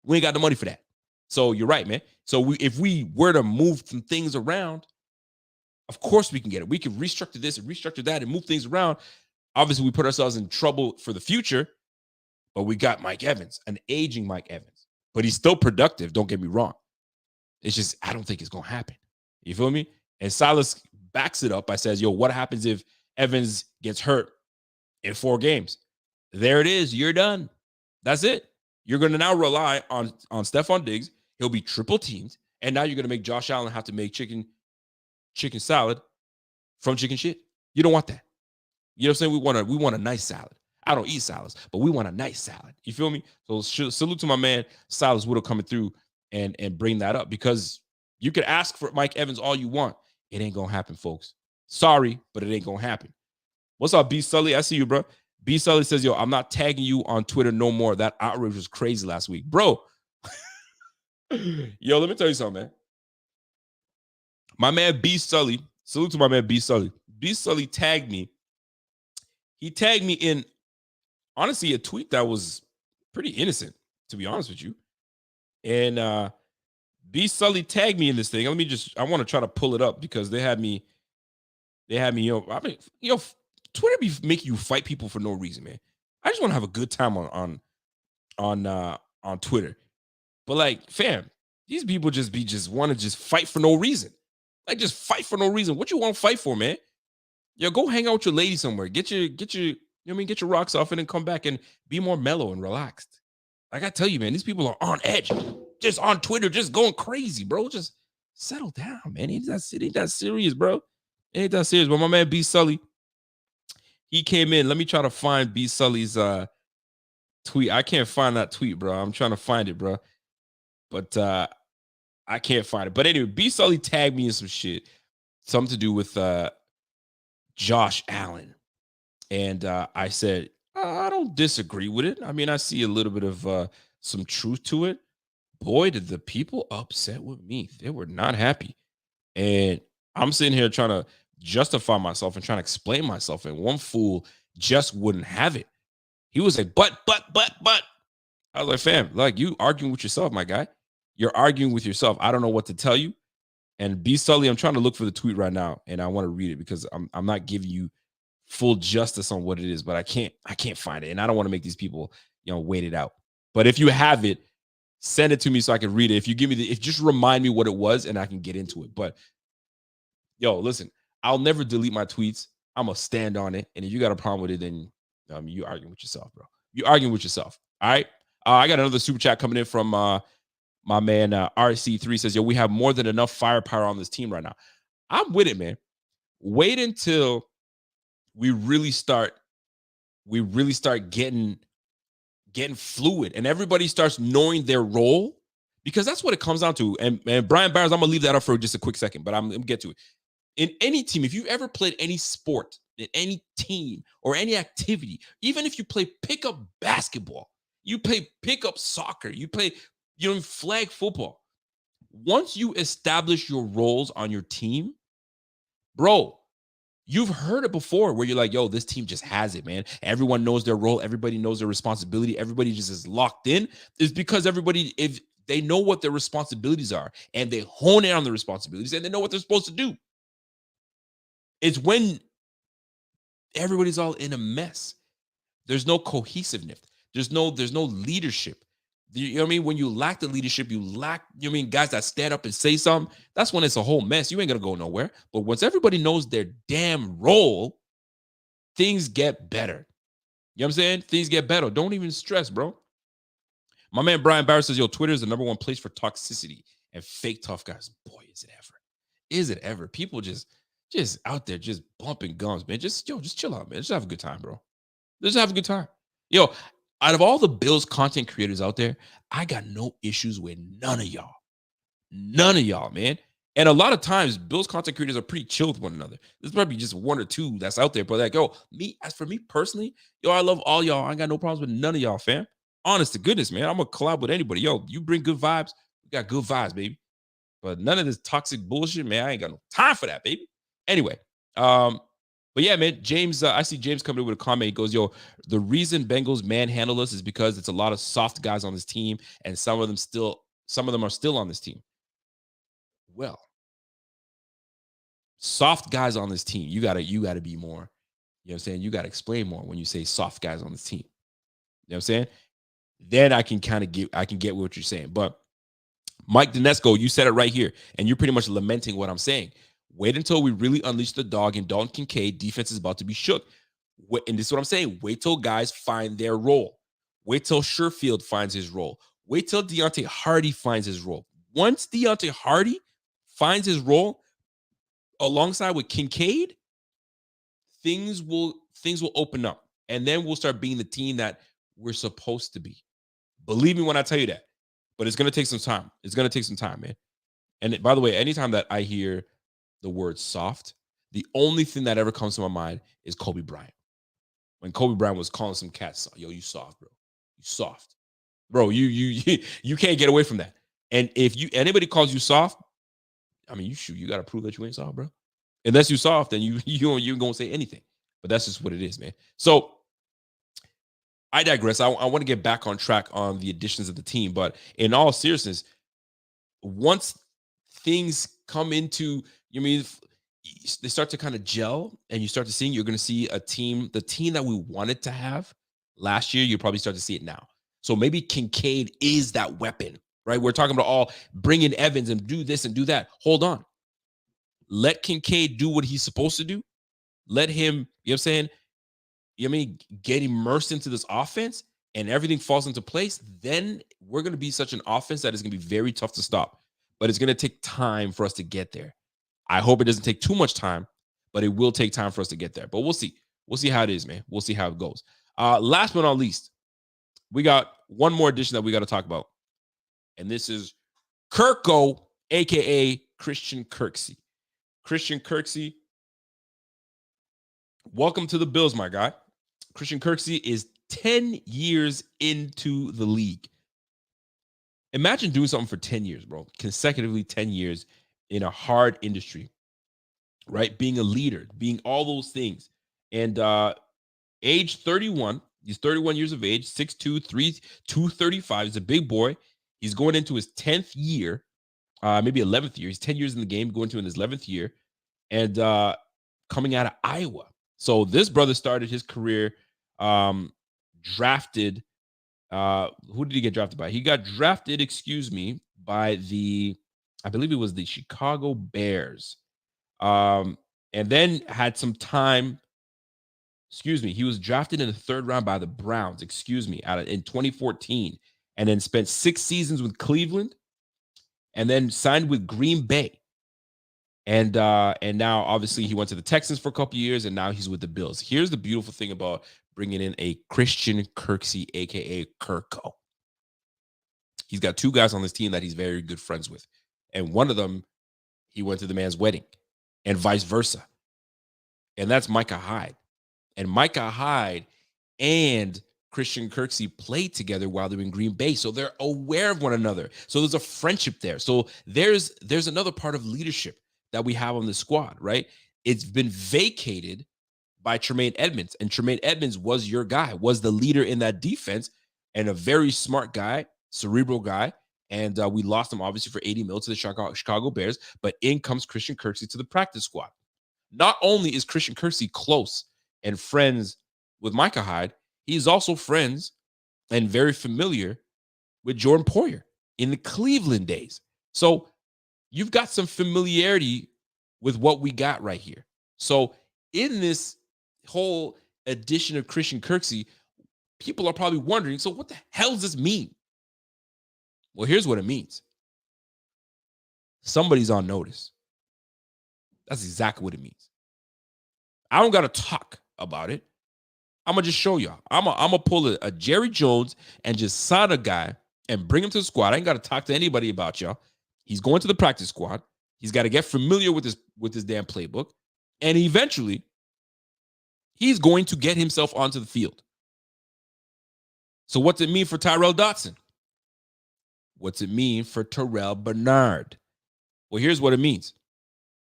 We ain't got the money for that. So you're right, man. So if we were to move some things around, of course we can get it. We can restructure this and restructure that and move things around. Obviously, we put ourselves in trouble for the future, but we got Mike Evans, an aging Mike Evans. But he's still productive, don't get me wrong. It's just, I don't think it's going to happen. You feel me? And Silas backs it up by says, yo, what happens if Evans gets hurt in 4 games? There it is. You're done. That's it. You're going to now rely on Stephon Diggs. He'll be triple teamed. And now you're going to make Josh Allen have to make chicken salad from chicken shit. You don't want that. You know what I'm saying? We want a nice salad. I don't eat salads, but we want a nice salad. You feel me? So salute to my man, Silas Woodle, coming through and bring that up, because you could ask for Mike Evans all you want. It ain't going to happen, folks. Sorry, but it ain't going to happen. What's up, B. Sully? I see you, bro. B. Sully says, yo, I'm not tagging you on Twitter no more. That outrage was crazy last week. Bro, yo, let me tell you something, man. My man, B. Sully, salute to my man, B. Sully. B. Sully tagged me. He tagged me in, honestly, a tweet that was pretty innocent, to be honest with you. And B. Sully tagged me in this thing. I want to try to pull it up because they had me, Twitter be making you fight people for no reason, man. I just want to have a good time on Twitter. But like, fam, these people just want to fight for no reason. Like, just fight for no reason. What you want to fight for, man? Yo, go hang out with your lady somewhere. Get your get your rocks off and then come back and be more mellow and relaxed. Like I tell you, man, these people are on edge, just on Twitter, just going crazy, bro. Just settle down, man. It ain't that serious, bro. It ain't that serious. But my man B. Sully, he came in. Let me try to find B. Sully's tweet. I can't find that tweet, bro. I'm trying to find it, bro. But I can't find it. But anyway, B. Sully tagged me in some shit. Something to do with Josh Allen. And I said, I don't disagree with it. I mean, I see a little bit of some truth to it. Boy, did the people upset with me. They were not happy. And I'm sitting here trying to justify myself and trying to explain myself. And one fool just wouldn't have it. He was like, but. I was like, fam, like, you arguing with yourself, my guy. You're arguing with yourself. I don't know what to tell you. And B. Sully, I'm trying to look for the tweet right now, and I want to read it because I'm not giving you full justice on what it is, but I can't find it, and I don't want to make these people, wait it out. But if you have it, send it to me so I can read it. If you give me just remind me what it was, and I can get into it. But yo, listen, I'll never delete my tweets. I'm gonna stand on it, and if you got a problem with it, then you arguing with yourself, bro. You arguing with yourself. All right. I got another super chat coming in from my man RC3 says, yo, we have more than enough firepower on this team right now. I'm with it, man. Wait until we really start getting fluid and everybody starts knowing their role, because that's what it comes down to. And Brian Barnes, I'm gonna leave that up for just a quick second, but I'm gonna get to it. In any team, if you ever played any sport, in any team or any activity, even if you play pickup basketball, you play pickup soccer, you play flag football, once you establish your roles on your team, bro, you've heard it before where you're like, yo, this team just has it, man. Everyone knows their role. Everybody knows their responsibility. Everybody just is locked in. It's because everybody, if they know what their responsibilities are and they hone in on the responsibilities and they know what they're supposed to do. It's when everybody's all in a mess. There's no cohesiveness. There's no leadership. You know what I mean? When you lack the leadership, you lack, guys that stand up and say something, that's when it's a whole mess. You ain't going to go nowhere. But once everybody knows their damn role, things get better. You know what I'm saying? Things get better. Don't even stress, bro. My man Brian Barrett says, yo, Twitter is the number one place for toxicity and fake tough guys. Boy, is it ever. Is it ever. People just out there just bumping gums, man. Just chill out, man. Just have a good time, bro. Just have a good time. Yo, out of all the Bills content creators out there, I got no issues with none of y'all. None of y'all, man. And a lot of times, Bills content creators are pretty chill with one another. There's probably just one or two that's out there. But like, yo, as for me personally, yo, I love all y'all. I ain't got no problems with none of y'all, fam. Honest to goodness, man. I'm going to collab with anybody. Yo, you bring good vibes. We got good vibes, baby. But none of this toxic bullshit, man. I ain't got no time for that, baby. Anyway, but yeah, man, James, I see James coming in with a comment. He goes, yo, the reason Bengals manhandle us is because it's a lot of soft guys on this team, and some of them are still on this team. Well, soft guys on this team, you gotta be more, you know what I'm saying? You gotta explain more when you say soft guys on this team. You know what I'm saying? Then I can get what you're saying. But Mike Dinesco, you said it right here, and you're pretty much lamenting what I'm saying. Wait until we really unleash the dog and Dalton Kincaid. Defense is about to be shook. And this is what I'm saying. Wait till guys find their role. Wait till Sherfield finds his role. Wait till Deontay Hardy finds his role. Once Deontay Hardy finds his role alongside with Kincaid, things will open up. And then we'll start being the team that we're supposed to be. Believe me when I tell you that. But it's going to take some time. It's going to take some time, man. And by the way, anytime that I hear the word soft, the only thing that ever comes to my mind is Kobe Bryant. When Kobe Bryant was calling some cats, yo, you soft, bro. You soft. Bro, you can't get away from that. And if anybody calls you soft, I mean, you got to prove that you ain't soft, bro. Unless you soft, then you ain't going to say anything. But that's just what it is, man. So I digress. I want to get back on track on the additions of the team. But in all seriousness, once things come into, they start to kind of gel and you start to see, you're going to see the team that we wanted to have last year, you probably start to see it now. So maybe Kincaid is that weapon, right? We're talking about all bring in Evans and do this and do that. Hold on. Let Kincaid do what he's supposed to do. Let him, you know what I'm saying? Get immersed into this offense and everything falls into place. Then we're going to be such an offense that is going to be very tough to stop. But it's going to take time for us to get there. I hope it doesn't take too much time, but it will take time for us to get there. But we'll see. We'll see how it is, man. We'll see how it goes. Last but not least, we got one more addition that we got to talk about. And this is Kirko, a.k.a. Christian Kirksey. Christian Kirksey, welcome to the Bills, my guy. Christian Kirksey is 10 years into the league. Imagine doing something for 10 years, bro. Consecutively 10 years in a hard industry, right? Being a leader, being all those things. And age 31, he's 31 years of age, 6'2", 235. He's a big boy. He's going into his 10th year, maybe 11th year. He's 10 years in the game, going to in his 11th year, and coming out of Iowa. So this brother started his career drafted. Who did he get drafted by? He got drafted, by I believe it was the Chicago Bears. And then had some time. He was drafted in the 3rd round by the Browns, in 2014, and then spent 6 seasons with Cleveland, and then signed with Green Bay. And now, obviously, he went to the Texans for a couple of years, and now he's with the Bills. Here's the beautiful thing about bringing in a Christian Kirksey, a.k.a. Kirko. He's got 2 guys on this team that he's very good friends with. And one of them, he went to the man's wedding, and vice versa. And that's Micah Hyde. And Micah Hyde and Christian Kirksey played together while they were in Green Bay. So they're aware of one another. So there's a friendship there. So there's another part of leadership that we have on the squad, right? It's been vacated by Tremaine Edmonds. And Tremaine Edmonds was your guy, was the leader in that defense, and a very smart guy, cerebral guy. And we lost him, obviously, for $80 million to the Chicago Bears. But in comes Christian Kirksey to the practice squad. Not only is Christian Kirksey close and friends with Micah Hyde, he's also friends and very familiar with Jordan Poyer in the Cleveland days. So you've got some familiarity with what we got right here. So in this whole edition of Christian Kirksey, people are probably wondering, so what the hell does this mean? Well, here's what it means. Somebody's on notice. That's exactly what it means. I don't got to talk about it. I'm going to just show y'all. I'm going to pull a Jerry Jones and just sign a guy and bring him to the squad. I ain't got to talk to anybody about y'all. He's going to the practice squad. He's got to get familiar with his damn playbook. And eventually, he's going to get himself onto the field. So what's it mean for Tyrel Dodson? What's it mean for Terrell Bernard? Well, here's what it means.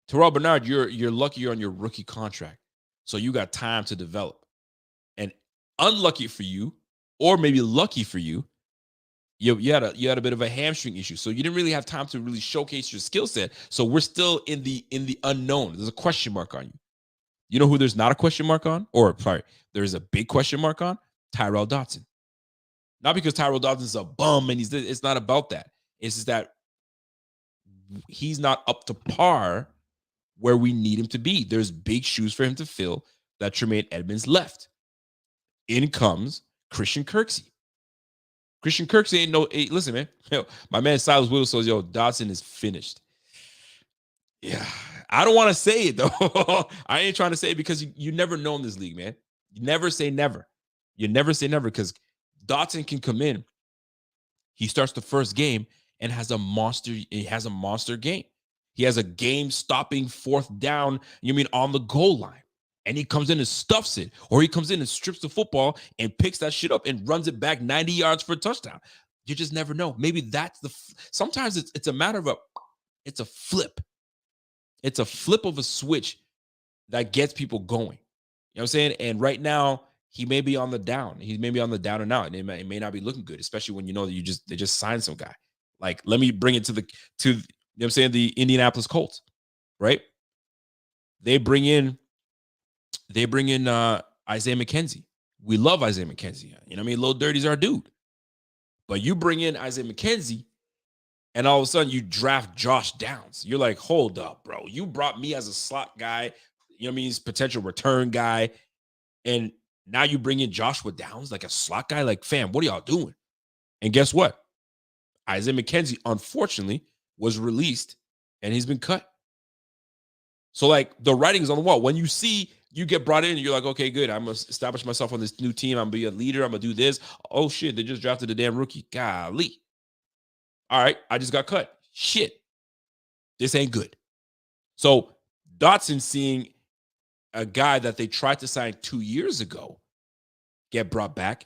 Terrell Bernard, you're lucky you're on your rookie contract. So you got time to develop. And unlucky for you, or maybe lucky for you, you had a bit of a hamstring issue. So you didn't really have time to really showcase your skill set. So we're still in the unknown. There's a question mark on you. You know who there's not a question mark on? Or sorry, there's a big question mark on? Tyrel Dodson. Not because Tyrel Dodson's a bum and it's not about that. It's just that he's not up to par where we need him to be. There's big shoes for him to fill that Tremaine Edmonds left. In comes Christian Kirksey. Christian Kirksey ain't no, hey, listen, man. Yo, my man Silas Will says, yo, Dodson is finished. Yeah, I don't want to say it, though. I ain't trying to say it because you never know in this league, man. You never say never. You never say never because Dodson can come in. He starts the first game and has a monster game. He has a game-stopping 4th down, on the goal line. And he comes in and stuffs it. Or he comes in and strips the football and picks that shit up and runs it back 90 yards for a touchdown. You just never know. Maybe that's sometimes it's a matter of it's a flip. It's a flip of a switch that gets people going. You know what I'm saying? And right now, he may be on the down. He may be on the down and out. And it may not be looking good, especially when you know that they just signed some guy. Like, let me bring it to you know what I'm saying, the Indianapolis Colts, right? They bring in Isaiah McKenzie. We love Isaiah McKenzie. You know what I mean? Lil Dirty's our dude. But you bring in Isaiah McKenzie, and all of a sudden you draft Josh Downs. You're like, hold up, bro. You brought me as a slot guy, you know what I mean? Potential return guy. And now you bring in Joshua Downs, like a slot guy. Like, fam, what are y'all doing? And guess what? Isaiah McKenzie, unfortunately, was released, and he's been cut. So, like, the writing is on the wall. When you see you get brought in, and you're like, okay, good. I'm going to establish myself on this new team. I'm going to be a leader. I'm going to do this. Oh, shit, they just drafted a damn rookie. Golly. All right, I just got cut. Shit. This ain't good. So, Dodson seeing a guy that they tried to sign 2 years ago get brought back,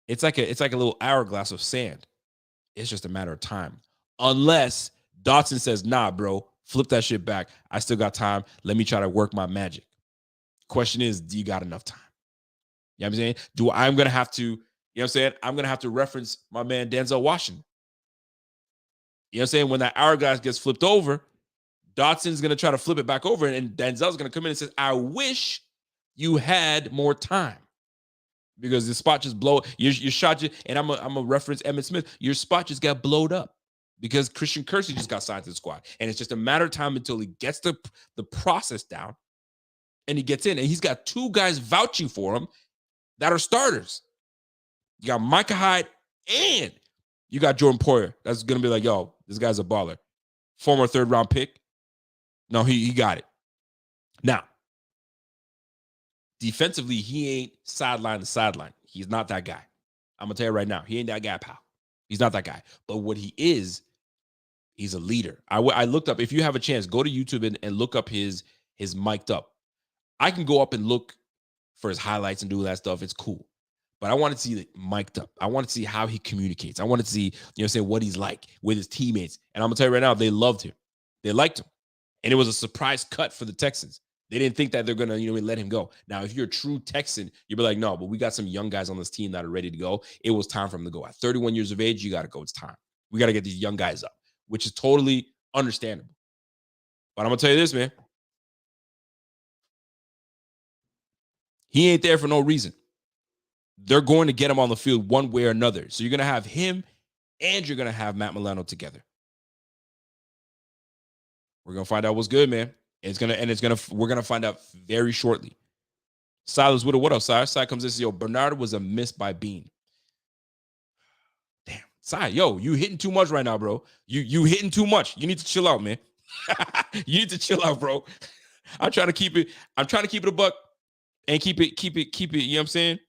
it's like a little hourglass of sand. It's just a matter of time. Unless Dodson says, nah, bro, flip that shit back. I still got time. Let me try to work my magic. Question is, do you got enough time? You know what I'm saying? I'm going to have to, you know what I'm saying? I'm going to have to reference my man Denzel Washington. You know what I'm saying? When that hourglass gets flipped over, Dodson's going to try to flip it back over, and Denzel's going to come in and say, I wish you had more time. Because the spot just your shot just, and I'm a reference Emmitt Smith, your spot just got blowed up because Christian Kirksey just got signed to the squad. And it's just a matter of time until he gets the process down and he gets in. And he's got 2 guys vouching for him that are starters. You got Micah Hyde and you got Jordan Poyer. That's going to be like, yo, this guy's a baller. Former 3rd-round pick. No, he got it. Now, defensively, he ain't sideline to sideline. He's not that guy. I'm going to tell you right now. He ain't that guy, pal. He's not that guy. But what he is, he's a leader. I looked up, if you have a chance, go to YouTube and look up his mic'd up. I can go up and look for his highlights and do that stuff. It's cool. But I want to see it mic'd up. I want to see how he communicates. I want to see, what he's like with his teammates. And I'm going to tell you right now, they loved him. They liked him. And it was a surprise cut for the Texans. They didn't think that they're going to, let him go. Now, if you're a true Texan, you'll be like, no, but we got some young guys on this team that are ready to go. It was time for him to go. At 31 years of age, you got to go. It's time. We got to get these young guys up, which is totally understandable. But I'm going to tell you this, man. He ain't there for no reason. They're going to get him on the field one way or another. So you're going to have him and you're going to have Matt Milano together. We're going to find out what's good, man. We're gonna find out very shortly. Silas Whittle, what up, Silas? Side comes this, yo, Bernard was a miss by Beane. Damn, Side, yo, you hitting too much right now, bro. You hitting too much. You need to chill out, man. You need to chill out, bro. I'm trying to keep it a buck and keep it, you know what I'm saying?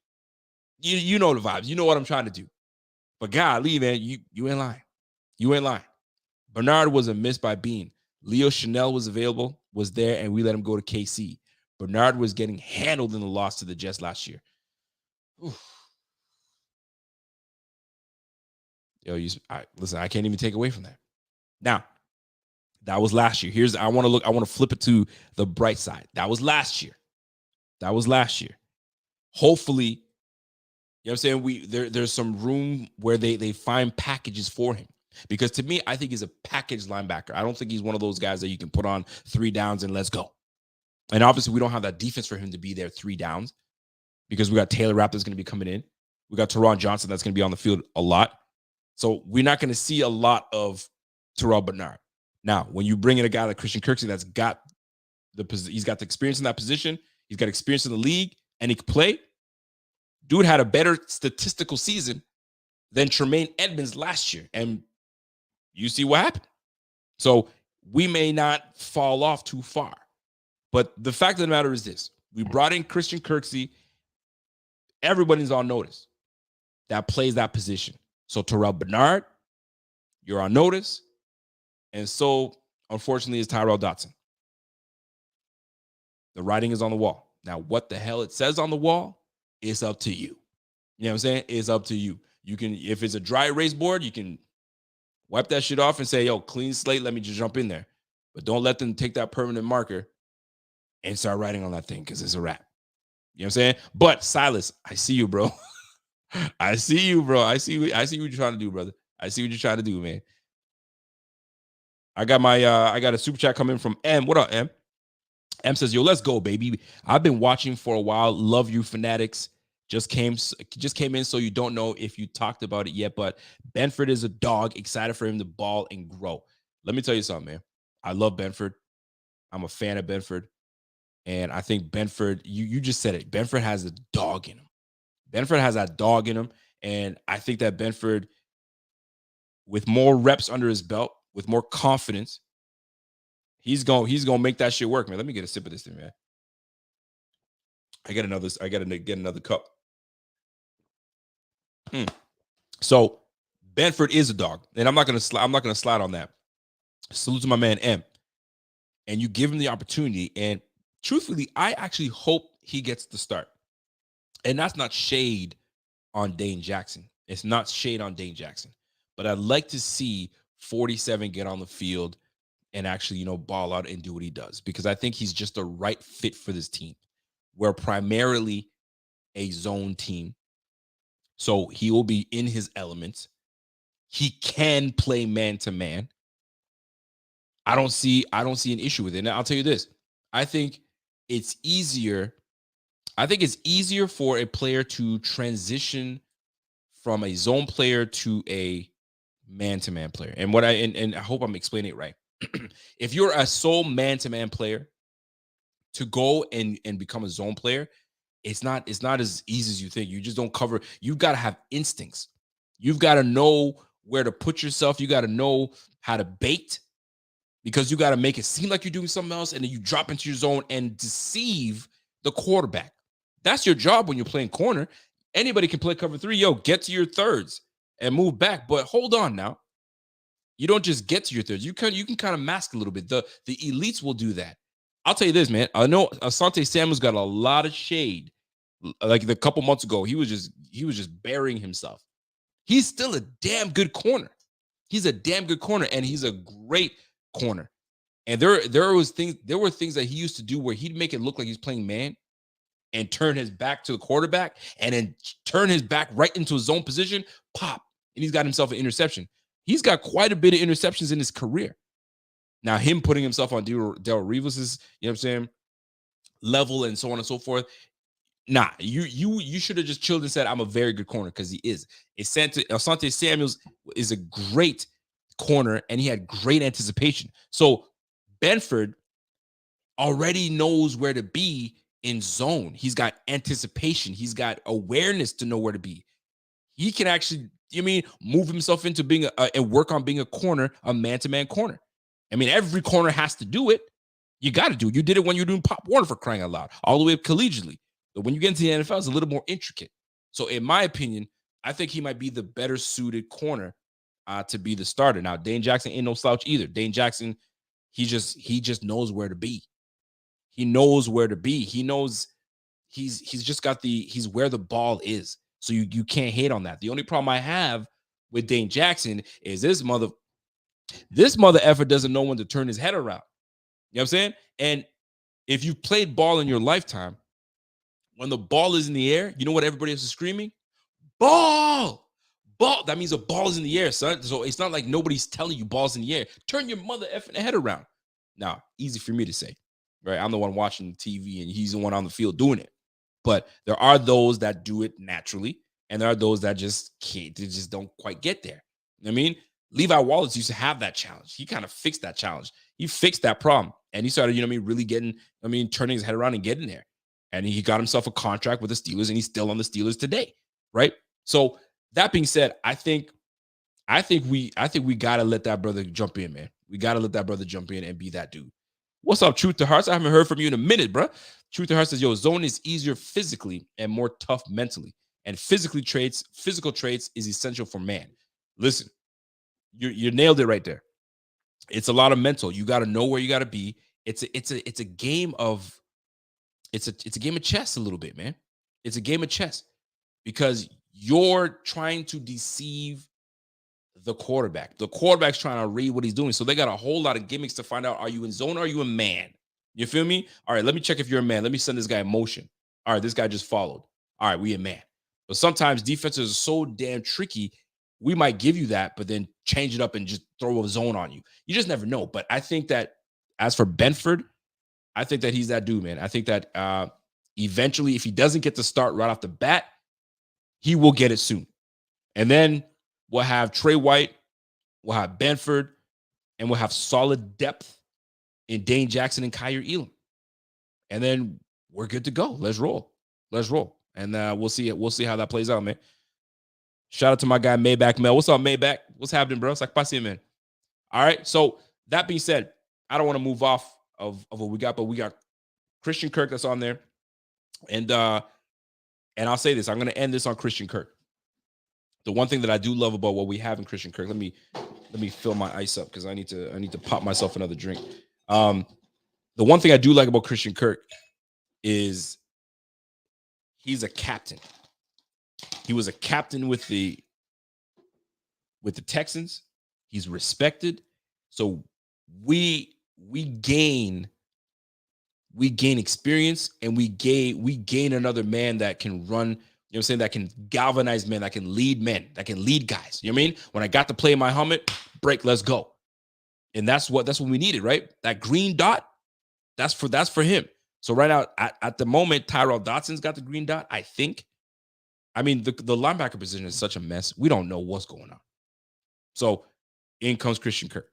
You know the vibes. You know what I'm trying to do. But golly, man, you ain't lying. You ain't lying. Bernard was a miss by Beane. Leo Chanel was there, and we let him go to KC. Bernard was getting handled in the loss to the Jets last year. Oof. Yo, listen, I can't even take away from that. Now, that was last year. I want to flip it to the bright side. That was last year. Hopefully, you know what I'm saying? There's some room where they find packages for him. Because to me, I think he's a package linebacker. I don't think he's one of those guys that you can put on 3 downs and let's go. And obviously, we don't have that defense for him to be there 3 downs because we got Taylor Rapp that's going to be coming in. We got Teron Johnson that's going to be on the field a lot. So we're not going to see a lot of Terrell Bernard. Now, when you bring in a guy like Christian Kirksey that's got he's got the experience in that position, he's got experience in the league, and he can play. Dude had a better statistical season than Tremaine Edmonds last year. And you see what happened. So we may not fall off too far. But the fact of the matter is this. We brought in Christian Kirksey. Everybody's on notice that plays that position. So Terrell Bernard, you're on notice. And so, unfortunately, is Tyrel Dodson. The writing is on the wall. Now, what the hell it says on the wall, it's up to you. You know what I'm saying? It's up to you. You can, if it's a dry erase board, you can wipe that shit off and say, yo, clean slate, let me just jump in there. But don't let them take that permanent marker and start writing on that thing because it's a wrap. You know what I'm saying? But Silas, I see you, bro. I see you, bro. I see what you're trying to do, brother. I see what you're trying to do, man. I got a super chat coming from M. What up, M? M says, yo, let's go, baby. I've been watching for a while. Love you, fanatics. Just came in, so you don't know if you talked about it yet, but Benford is a dog. Excited for him to ball and grow. Let me tell you something, man. I love Benford. I'm a fan of Benford. And I think Benford, you just said it. Benford has a dog in him. Benford has that dog in him. And I think that Benford, with more reps under his belt, with more confidence, he's gonna make that shit work, man. Let me get a sip of this thing, man. I gotta get another cup. So Benford is a dog, and I'm not gonna slide on that. Salute to my man M. And you give him the opportunity, and truthfully, I actually hope he gets the start. And that's not shade on Dane Jackson. It's not shade on Dane Jackson. But I'd like to see 47 get on the field and actually, ball out and do what he does. Because I think he's just the right fit for this team. We're primarily a zone team. So he will be in his elements. He can play man-to-man. I don't see an issue with it. And I'll tell you this. I think it's easier for a player to transition from a zone player to a man-to-man player. And I hope I'm explaining it right. If you're a sole man-to-man player, to go and become a zone player, it's not as easy as you think. You just don't cover. You've got to have instincts. You've got to know where to put yourself. You got to know how to bait, because you got to make it seem like you're doing something else, and then you drop into your zone and deceive the quarterback. That's your job when you're playing corner. Anybody can play cover 3. Yo, get to your thirds and move back. But hold on now. You don't just get to your thirds. You can kind of mask a little bit. The elites will do that. I'll tell you this, man. I know Asante Samuel's got a lot of shade. Like a couple months ago, he was just burying himself. He's still a damn good corner. He's a damn good corner, and he's a great corner. And there were things that he used to do where he'd make it look like he's playing man and turn his back to the quarterback and then turn his back right into his zone position, pop, and he's got himself an interception. He's got quite a bit of interceptions in his career. Now, him putting himself on Darrell Revis's, level and so on and so forth. Nah, you should have just chilled and said, I'm a very good corner, because he is. Asante Samuels is a great corner, and he had great anticipation. So Benford already knows where to be in zone. He's got anticipation. He's got awareness to know where to be. He can actually, move himself into being and work on being a corner, a man-to-man corner. Every corner has to do it. You got to do it. You did it when you're doing Pop Warner, for crying out loud, all the way up collegiately. But when you get into the NFL, it's a little more intricate. So in my opinion, I think he might be the better suited corner to be the starter. Now, Dane Jackson ain't no slouch either. Dane Jackson, He just knows where to be. He knows where to be. He knows he's just got he's where the ball is. So you can't hate on that. The only problem I have with Dane Jackson is this mother effer doesn't know when to turn his head around. You know what I'm saying? And if you've played ball in your lifetime, when the ball is in the air, you know what everybody else is screaming? Ball! Ball! That means the ball is in the air, son. So it's not like nobody's telling you ball's in the air. Turn your mother effing head around. Now, easy for me to say, right? I'm the one watching TV and he's the one on the field doing it. But there are those that do it naturally, and there are those that just can't, they just don't quite get there. You know what I mean? Levi Wallace used to have that challenge. He kind of fixed that challenge. He fixed that problem. And he started, you know what I mean, really getting, turning his head around and getting there. And he got himself a contract with the Steelers, and he's still on the Steelers today, right? So that being said, I think we gotta let that brother jump in, man. We gotta let that brother jump in and be that dude. What's up, Truth to Hearts? I haven't heard from you in a minute, bro. Truth to Hearts says, yo, zone is easier physically and more tough mentally. And physical traits is essential for man. Listen, you nailed it right there. It's a lot of mental. You got to know where you got to be. It's a game of chess a little bit, man. It's a game of chess because you're trying to deceive the quarterback. The quarterback's trying to read what he's doing. So they got a whole lot of gimmicks to find out, are you in zone or are you a man? You feel me? All right, let me check if you're a man. Let me send this guy in motion. All right, this guy just followed. All right, we a man. But sometimes defenses are so damn tricky, we might give you that, but then change it up and just throw a zone on you. You just never know. But I think that as for Benford, I think that he's that dude, man. I think that eventually, if he doesn't get the start right off the bat, he will get it soon. And then we'll have Trey White, we'll have Benford, and we'll have solid depth in Dane Jackson and Kyer Elam. And then we're good to go. Let's roll. And we'll see it. We'll see how that plays out, man. Shout out to my guy, Maybach Mel. What's up, Maybach? What's happening, bro? It's like passing, man. All right. So that being said, I don't want to move off of what we got, but we got Christian Kirk that's on there. And I'll say this. I'm going to end this on Christian Kirk. The one thing that I do love about what we have in Christian Kirk, let me fill my ice up because I need to pop myself another drink. The one thing I do like about Christian Kirk is he's a captain. He was a captain with the Texans. He's respected. So we gain experience, and we gain another man that can run, you know what I'm saying, that can galvanize men, that can lead guys. You know what I mean? When I got to play my helmet, break, let's go. And that's what we needed, right? That green dot, that's for him. So right now, at the moment, Tyrel Dodson's got the green dot, I think. I mean, the linebacker position is such a mess. We don't know what's going on. So in comes Christian Kirk.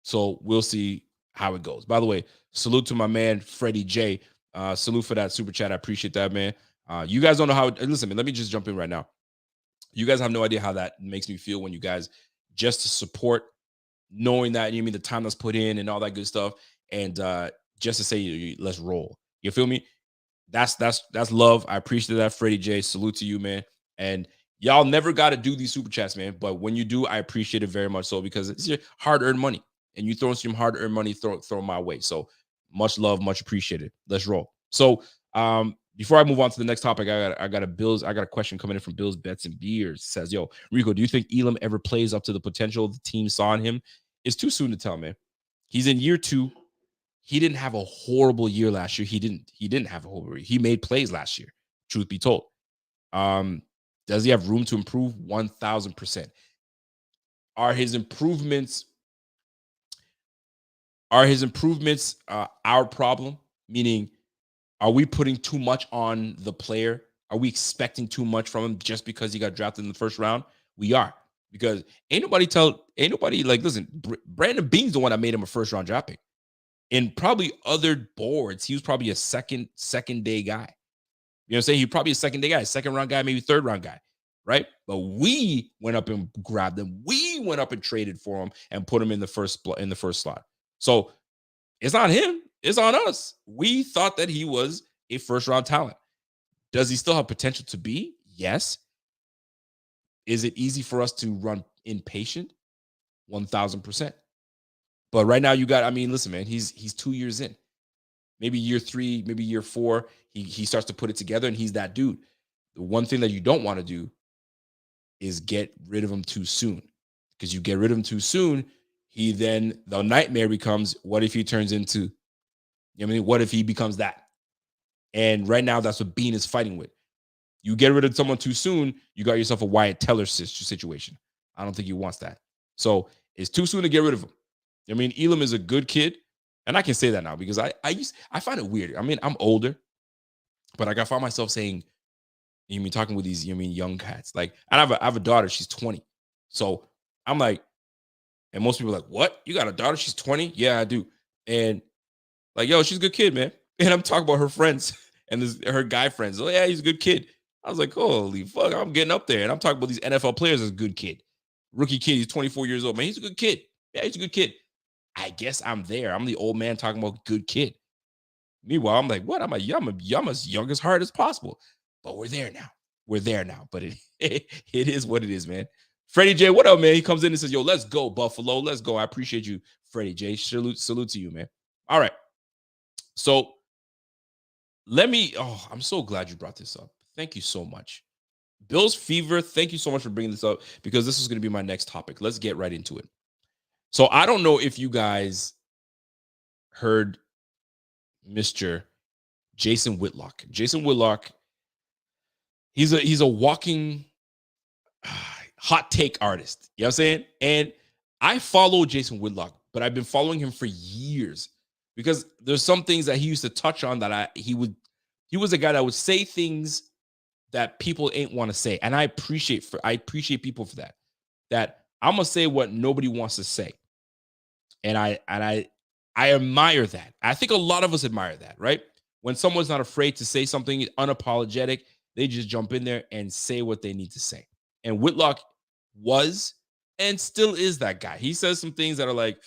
So we'll see how it goes. By the way, salute to my man, Freddie J. Salute for that super chat. I appreciate that, man. You guys don't know how, listen, man, let me just jump in right now. You guys have no idea how that makes me feel when you guys just to support, knowing that, you mean the time that's put in and all that good stuff. And just to say, let's roll. You feel me? That's love. I appreciate that, Freddie J. Salute to you, man. And y'all never got to do these super chats, man. But when you do, I appreciate it very much so, because it's your hard-earned money. And you throwing some hard-earned money, throw my way. So much love, much appreciated. Let's roll. So before I move on to the next topic, I got a question coming in from Bills Bets and Beers. It says, yo, Rico, do you think Elam ever plays up to the potential the team saw in him? It's too soon to tell, man. He's in year 2. He didn't have a horrible year last year. He didn't have a horrible year. He made plays last year, truth be told. Does he have room to improve? 1,000%. Are his improvements our problem? Meaning, are we putting too much on the player? Are we expecting too much from him just because he got drafted in the first round? We are, because ain't nobody like, listen, Brandon Beane's the one that made him a first round draft pick. In probably other boards, he was probably a second day guy. You know what I'm saying? He's probably a second day guy, second round guy, maybe third round guy, right? But we went up and grabbed him. We went up and traded for him and put him in the first slot. So it's not him. It's on us. We thought that he was a first round talent. Does he still have potential to be? Yes. Is it easy for us to run impatient? 1,000%. But right now, listen, man, he's 2 years in. Maybe year 3, maybe year 4, he starts to put it together, and he's that dude. The one thing that you don't want to do is get rid of him too soon, because you get rid of him too soon, the nightmare becomes, what if he turns into, what if he becomes that? And right now, that's what Beane is fighting with. You get rid of someone too soon, you got yourself a Wyatt Teller situation. I don't think he wants that. So it's too soon to get rid of him. Elam is a good kid, and I can say that now because I find it weird. I'm older, but I find myself saying, talking with these, young cats. Like, and I have a daughter, she's 20. So I'm like, and most people are like, what? You got a daughter? She's 20? Yeah, I do. And like, yo, she's a good kid, man. And I'm talking about her friends and her guy friends. Oh, yeah, he's a good kid. I was like, holy fuck, I'm getting up there. And I'm talking about these NFL players as a good kid. Rookie kid, he's 24 years old. Man, he's a good kid. Yeah, he's a good kid. I guess I'm there. I'm the old man talking about good kid. Meanwhile, I'm like, what? I'm as young as hard as possible. But we're there now. But it is what it is, man. Freddie J, what up, man? He comes in and says, yo, let's go, Buffalo. Let's go. I appreciate you, Freddie J. Salute to you, man. All right. So I'm so glad you brought this up. Thank you so much. Bills Fever, thank you so much for bringing this up, because this is going to be my next topic. Let's get right into it. So I don't know if you guys heard Mr. Jason Whitlock. Jason Whitlock, he's a walking hot take artist. You know what I'm saying? And I follow Jason Whitlock, but I've been following him for years because there's some things that he used to touch on that he was a guy that would say things that people ain't want to say. And I appreciate people for that. That I'm gonna say what nobody wants to say. And I admire that. I think a lot of us admire that, right? When someone's not afraid to say something unapologetic, they just jump in there and say what they need to say. And Whitlock was and still is that guy. He says some things that are like,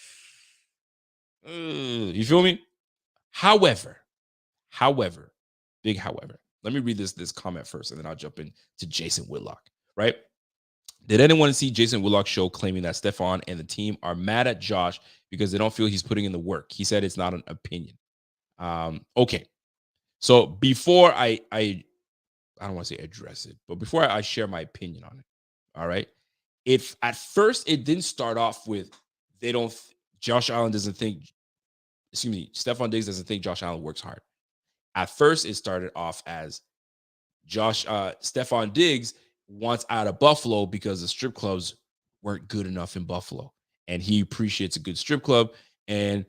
you feel me? However, big however. Let me read this comment first, and then I'll jump in to Jason Whitlock, right? Did anyone see Jason Whitlock's show claiming that Stephon and the team are mad at Josh because they don't feel he's putting in the work? He said it's not an opinion. Okay. So before I don't want to say address it, but before I share my opinion on it, all right? If at first it didn't start off with Stephon Diggs doesn't think Josh Allen works hard. At first, it started off as Stephon Diggs wants out of Buffalo because the strip clubs weren't good enough in Buffalo. And he appreciates a good strip club, and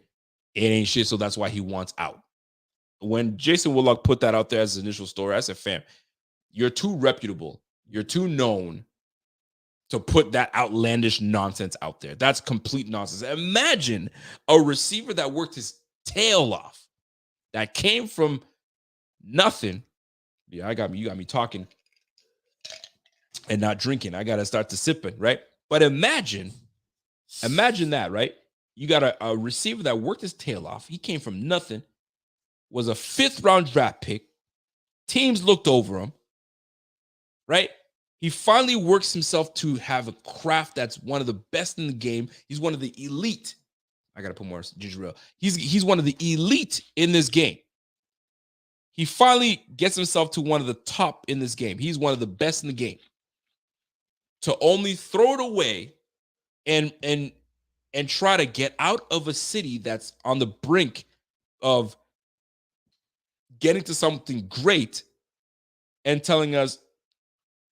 it ain't shit, so that's why he wants out. When Jason Whitlock put that out there as his initial story, I said, fam, you're too reputable. You're too known to put that outlandish nonsense out there. That's complete nonsense. Imagine a receiver that worked his tail off, that came from nothing. Yeah, you got me talking and not drinking. I got to start to sipping, right? But imagine that, right? You got a receiver that worked his tail off. He came from nothing, was a 5th round draft pick. Teams looked over him, right? He finally works himself to have a craft that's one of the best in the game. He's one of the elite. I got to put more ginger ale. He's one of the elite in this game. He finally gets himself to one of the top in this game. He's one of the best in the game. To only throw it away and try to get out of a city that's on the brink of getting to something great and telling us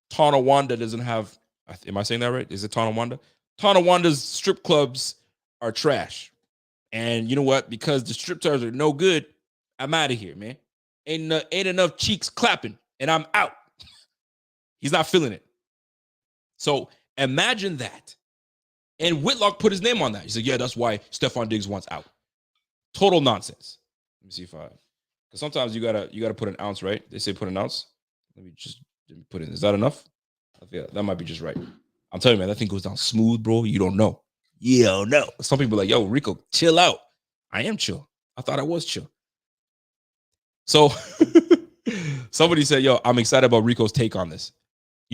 Tonawanda doesn't have, am I saying that right? Is it Tonawanda? Tonawanda's strip clubs are trash. And you know what? Because the strip clubs are no good, I'm out of here, man. Ain't enough cheeks clapping, and I'm out. He's not feeling it. So imagine that. And Whitlock put his name on that. He said, yeah, that's why Stephon Diggs wants out. Total nonsense. Let me see if because sometimes you gotta put an ounce, right? They say put an ounce. Let me put in. Is that enough? I think that might be just right. I'm telling you, man, that thing goes down smooth, bro. You don't know. You don't know. Some people are like, yo, Rico, chill out. I am chill. I thought I was chill. So somebody said, yo, I'm excited about Rico's take on this.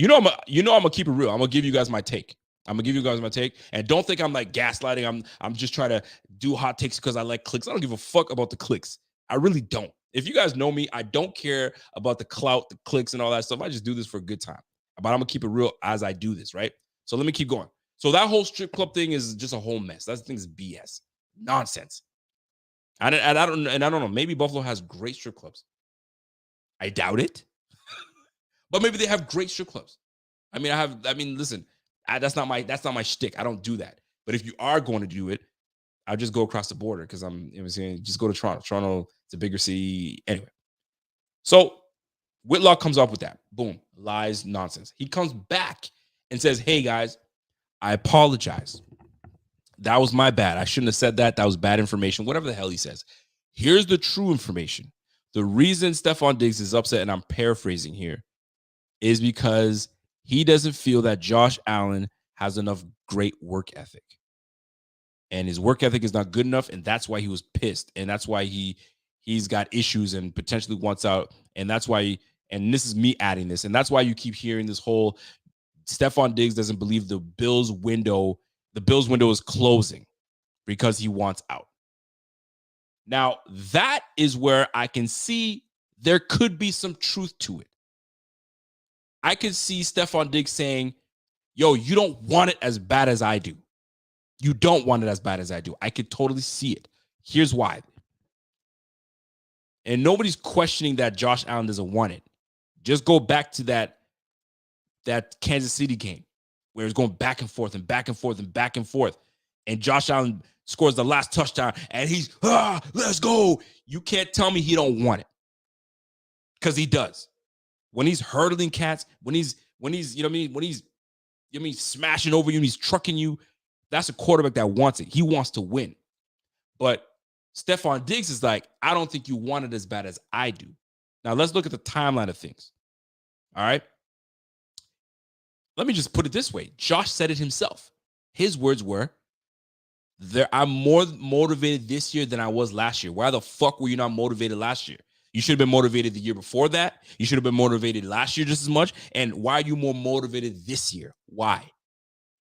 I'm gonna keep it real. I'm gonna give you guys my take. I'm gonna give you guys my take, and don't think I'm like gaslighting. I'm just trying to do hot takes because I like clicks. I don't give a fuck about the clicks. I really don't. If you guys know me, I don't care about the clout, the clicks, and all that stuff. I just do this for a good time. But I'm gonna keep it real as I do this, right? So let me keep going. So that whole strip club thing is just a whole mess. That thing is BS, nonsense. I don't know. Maybe Buffalo has great strip clubs. I doubt it, but maybe they have great strip clubs. I mean, listen, that's not my shtick. I don't do that. But if you are going to do it, I'll just go across the border because saying just go to Toronto. Toronto, it's a bigger city. Anyway. So Whitlock comes up with that. Boom. Lies, nonsense. He comes back and says, hey guys, I apologize. That was my bad. I shouldn't have said that. That was bad information. Whatever the hell he says. Here's the true information. The reason Stefon Diggs is upset, and I'm paraphrasing here, is because he doesn't feel that Josh Allen has enough great work ethic. And his work ethic is not good enough, and that's why he was pissed. And that's why he's got issues and potentially wants out. And that's why, and this is me adding this, and that's why you keep hearing this whole Stefon Diggs doesn't believe the Bills window is closing because he wants out. Now, that is where I can see there could be some truth to it. I could see Stefon Diggs saying, yo, you don't want it as bad as I do. You don't want it as bad as I do. I could totally see it. Here's why. And nobody's questioning that Josh Allen doesn't want it. Just go back to that Kansas City game where it's going back and forth and back and forth and back and forth. And Josh Allen scores the last touchdown and he's, let's go. You can't tell me he don't want it. Because he does. When he's hurdling cats, when he's, you know what I mean? When he's, you know what I mean, smashing over you and he's trucking you, that's a quarterback that wants it. He wants to win. But Stefon Diggs is like, I don't think you want it as bad as I do. Now, let's look at the timeline of things. All right? Let me just put it this way. Josh said it himself. His words were, I'm more motivated this year than I was last year. Why the fuck were you not motivated last year? You should have been motivated the year before that. You should have been motivated last year just as much. And why are you more motivated this year? Why?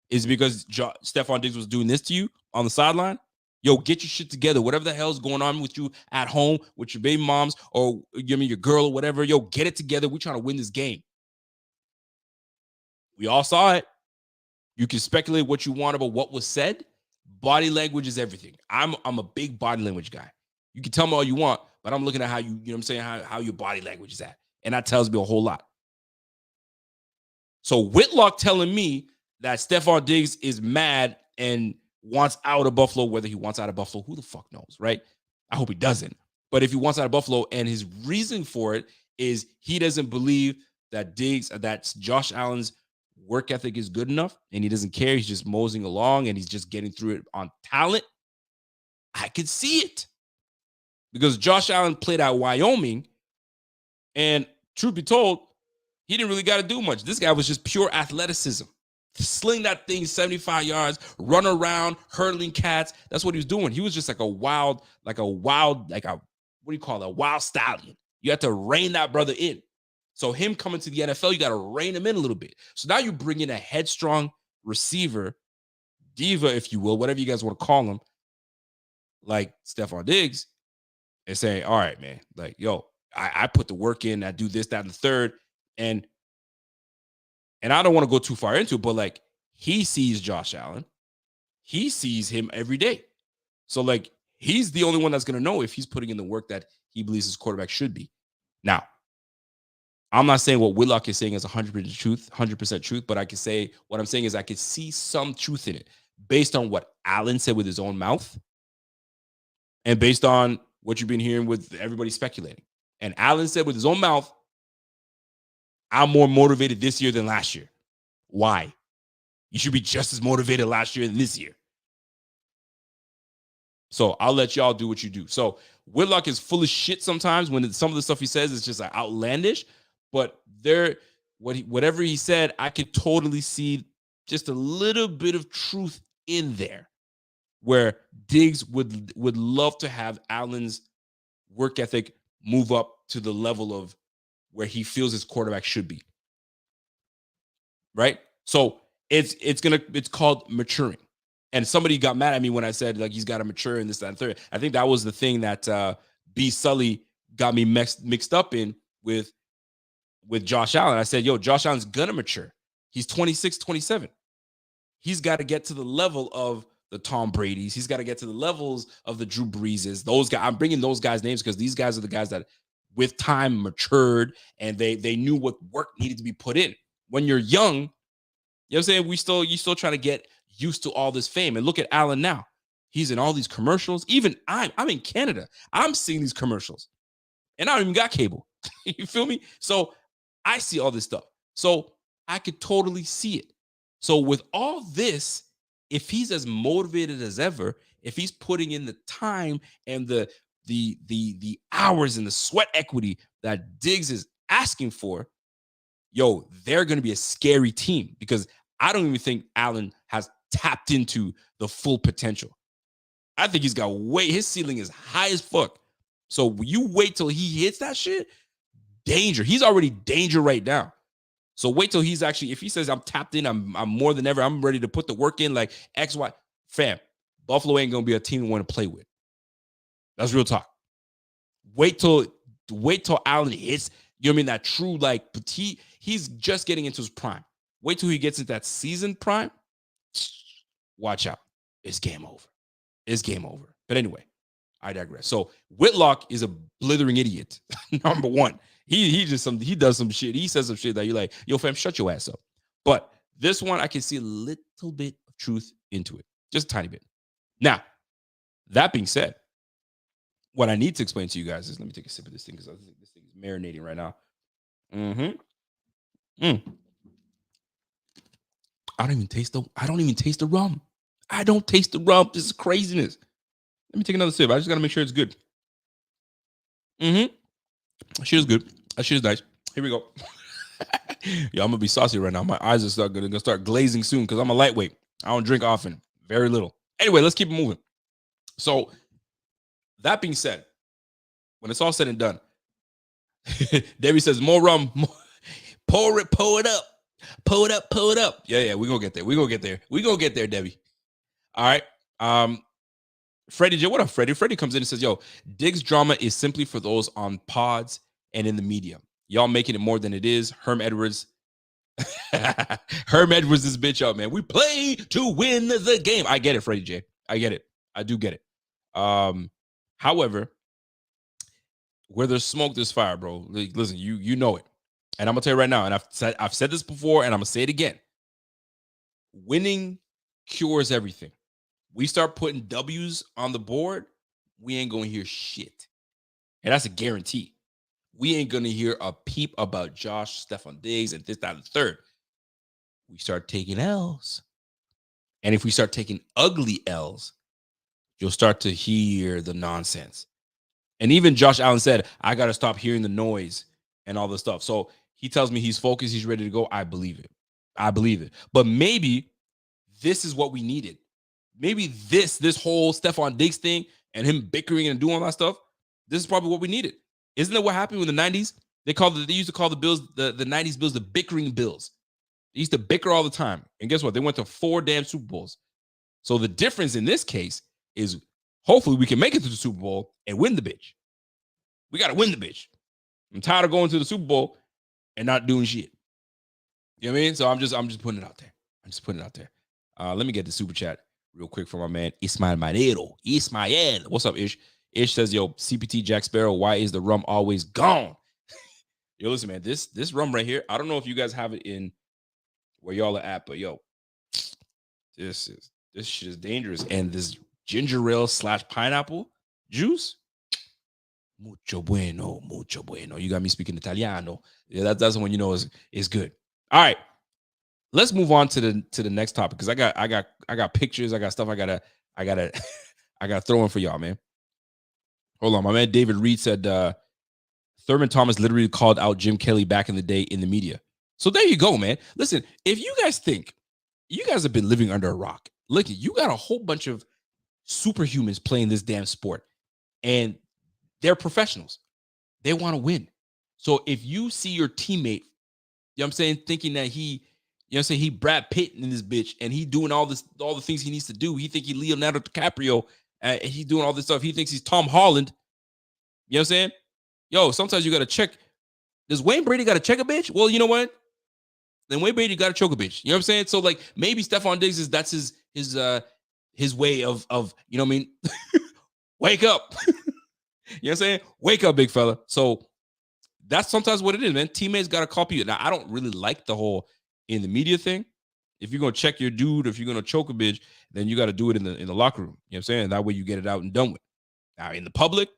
Is it because Stefon Diggs was doing this to you on the sideline? Yo, get your shit together. Whatever the hell's going on with you at home, with your baby moms, or your girl or whatever, yo, get it together. We're trying to win this game. We all saw it. You can speculate what you want about what was said. Body language is everything. I'm a big body language guy. You can tell me all you want, but I'm looking at how you know what I'm saying, how your body language is at. And that tells me a whole lot. So Whitlock telling me that Stefon Diggs is mad and wants out of Buffalo, whether he wants out of Buffalo, who the fuck knows, right? I hope he doesn't. But if he wants out of Buffalo, and his reason for it is he doesn't believe that Josh Allen's work ethic is good enough, and he doesn't care. He's just moseying along, and he's just getting through it on talent. I could see it. Because Josh Allen played at Wyoming, and truth be told, he didn't really got to do much. This guy was just pure athleticism. Sling that thing 75 yards, run around, hurdling cats. That's what he was doing. He was just like a wild, what do you call it? A wild stallion. You have to rein that brother in. So him coming to the NFL, you got to rein him in a little bit. So now you bring in a headstrong receiver, diva, if you will, whatever you guys want to call him, like Stefon Diggs, and saying, all right, man, like, yo, I put the work in, I do this, that, and the third. And I don't want to go too far into it, but like, he sees Josh Allen. He sees him every day. So like, he's the only one that's going to know if he's putting in the work that he believes his quarterback should be. Now, I'm not saying what Whitlock is saying is 100% truth, but I can say, what I'm saying is I could see some truth in it based on what Allen said with his own mouth and based on what you've been hearing with everybody speculating. And Allen said with his own mouth, I'm more motivated this year than last year. Why? You should be just as motivated last year than this year. So I'll let y'all do what you do. So Whitlock is full of shit sometimes when some of the stuff he says is just like outlandish. But whatever he said, I could totally see just a little bit of truth in there, where Diggs would love to have Allen's work ethic move up to the level of where he feels his quarterback should be. Right? So It's called maturing. And somebody got mad at me when I said like he's got to mature in this, that, and third. I think that was the thing that B Sully got me mixed up in with Josh Allen. I said, yo, Josh Allen's gonna mature. He's 26, 27. He's got to get to the level of the Tom Brady's. He's got to get to the levels of the Drew Breeses. Those guys, I'm bringing those guys' names because these guys are the guys that with time matured and they knew what work needed to be put in. When you're young, you know what I'm saying? You still trying to get used to all this fame. And look at Allen now. He's in all these commercials. Even I'm in Canada. I'm seeing these commercials. And I don't even got cable. You feel me? So I see all this stuff. So I could totally see it. So with all this, if he's as motivated as ever, if he's putting in the time and the hours and the sweat equity that Diggs is asking for, yo, they're going to be a scary team because I don't even think Allen has tapped into the full potential. I think he's got his ceiling is high as fuck. So you wait till he hits that shit, danger. He's already danger right now. So wait till he's actually, if he says I'm tapped in, I'm more than ever, I'm ready to put the work in like X, Y, fam, Buffalo ain't going to be a team you want to play with. That's real talk. Wait till Allen hits, you know what I mean, that true, like, he's just getting into his prime. Wait till he gets into that season prime. Watch out. It's game over. It's game over. But anyway, I digress. So Whitlock is a blithering idiot. Number one. He does some shit. He says some shit that you're like, yo, fam, shut your ass up. But this one, I can see a little bit of truth into it. Just a tiny bit. Now, that being said, what I need to explain to you guys is, let me take a sip of this thing because I think this thing is marinating right now. I don't even taste the rum. I don't taste the rum. This is craziness. Let me take another sip. I just got to make sure it's good. That shit is good. That shit is nice. Here we go. Yo, I'm going to be saucy right now. My eyes are going to start glazing soon because I'm a lightweight. I don't drink often. Very little. Anyway, let's keep it moving. So, that being said, when it's all said and done, Debbie says, more rum. More, pour it up. Pour it up. Yeah, we're going to get there. We're going to get there, Debbie. All right. Freddie J, what up, Freddie? Freddie comes in and says, yo, Diggs drama is simply for those on pods and in the media. Y'all making it more than it is. Herm Edwards. Herm Edwards this bitch up, man. We play to win the game. I get it, Freddie J. I get it. I do get it. However, where there's smoke, there's fire, bro. Like, listen, you know it. And I'm going to tell you right now, and I've said this before, and I'm going to say it again. Winning cures everything. We start putting W's on the board, we ain't going to hear shit. And that's a guarantee. We ain't going to hear a peep about Josh, Stephon Diggs, and this, that, and the third. We start taking L's. And if we start taking ugly L's, you'll start to hear the nonsense. And even Josh Allen said, I got to stop hearing the noise and all this stuff. So he tells me he's focused, he's ready to go. I believe it. But maybe this is what we needed. Maybe this whole Stephon Diggs thing and him bickering and doing all that stuff, this is probably what we needed. Isn't that what happened in the 90s? They used to call the Bills, the 90s Bills, the bickering Bills. They used to bicker all the time. And guess what? They went to 4 damn Super Bowls. So the difference in this case is hopefully we can make it to the Super Bowl and win the bitch. We got to win the bitch. I'm tired of going to the Super Bowl and not doing shit. You know what I mean? So I'm just putting it out there. Let me get the super chat real quick from my man Ismael Madero. Ismael, what's up, Ish? Ish says, yo, CPT Jack Sparrow, why is the rum always gone? Yo, listen, man, this rum right here, I don't know if you guys have it in where y'all are at, but yo, this shit is dangerous. And this ginger ale / pineapple juice, mucho bueno. You got me speaking Italiano. Yeah, that's the one you know is good. All right. Let's move on to the next topic because I got pictures, I got stuff I gotta throw in for y'all, man. Hold on, my man David Reed said Thurman Thomas literally called out Jim Kelly back in the day in the media. So there you go, man. Listen, if you guys think you guys have been living under a rock, look, you got a whole bunch of superhumans playing this damn sport, and they're professionals. They want to win. So if you see your teammate, you know what I'm saying, thinking that he You know what I'm saying? He Brad Pitt in this bitch, and he doing all the things he needs to do. He think he Leonardo DiCaprio, and he's doing all this stuff. He thinks he's Tom Holland. You know what I'm saying? Yo, sometimes you got to check. Does Wayne Brady got to check a bitch? Well, you know what? Then Wayne Brady got to choke a bitch. You know what I'm saying? So like maybe Stephon Diggs that's his way of you know what I mean? Wake up. You know what I'm saying? Wake up, big fella. So that's sometimes what it is, man. Teammates got to copy you. Now, I don't really like the whole in the media thing. If you're going to check your dude, if you're going to choke a bitch, then you got to do it in the locker room. You know what I'm saying? That way you get it out and done with. Now, in the public,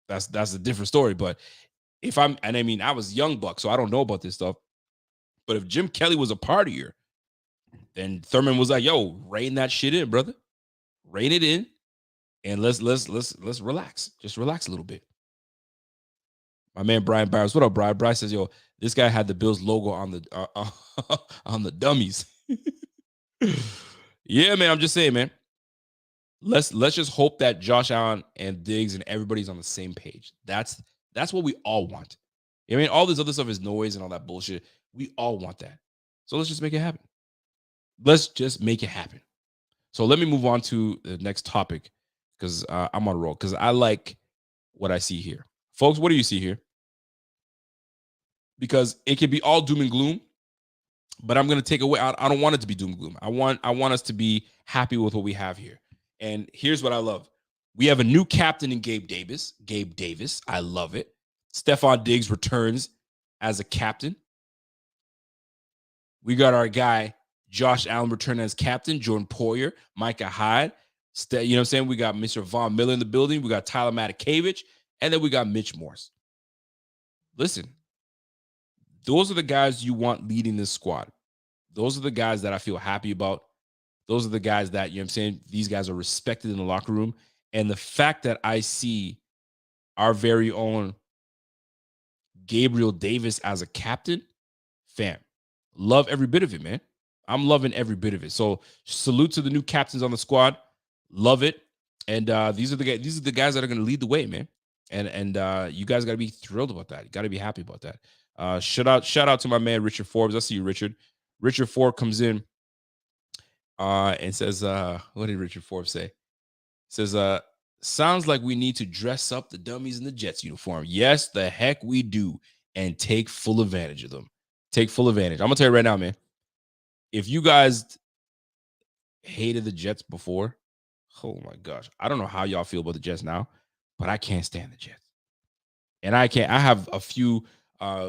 that's a different story. But I was young buck, so I don't know about this stuff. But if Jim Kelly was a partier, then Thurman was like, yo, rein that shit in, brother. Rein it in. And let's relax. Just relax a little bit. My man Brian Byers, what up, Brian? Brian says, "Yo, this guy had the Bills logo on the dummies." Yeah, man. I'm just saying, man. Let's just hope that Josh Allen and Diggs and everybody's on the same page. That's what we all want. I mean, all this other stuff is noise and all that bullshit. We all want that. So let's just make it happen. Let's just make it happen. So let me move on to the next topic because I'm on a roll because I like what I see here. Folks, what do you see here? Because it can be all doom and gloom, but I'm going to take away. I don't want it to be doom and gloom. I want us to be happy with what we have here. And here's what I love. We have a new captain in Gabe Davis. Gabe Davis. I love it. Stephon Diggs returns as a captain. We got our guy, Josh Allen, returning as captain. Jordan Poyer, Micah Hyde. You know what I'm saying? We got Mr. Von Miller in the building. We got Tyler Matakevich. And then we got Mitch Morse. Listen, those are the guys you want leading this squad. Those are the guys that I feel happy about. Those are the guys that, you know what I'm saying, these guys are respected in the locker room. And the fact that I see our very own Gabriel Davis as a captain, fam, love every bit of it, man. I'm loving every bit of it. So salute to the new captains on the squad. Love it. And these are the guys that are going to lead the way, man. And you guys got to be thrilled about that. You got to be happy about that. Shout out to my man Richard Forbes. I see you, Richard. Richard Forbes comes in and says, what did Richard Forbes say? Says, sounds like we need to dress up the dummies in the Jets uniform. Yes, the heck we do. And take full advantage of them. Take full advantage. I'm going to tell you right now, man. If you guys hated the Jets before, oh my gosh. I don't know how y'all feel about the Jets now, but I can't stand the Jets. And I have a few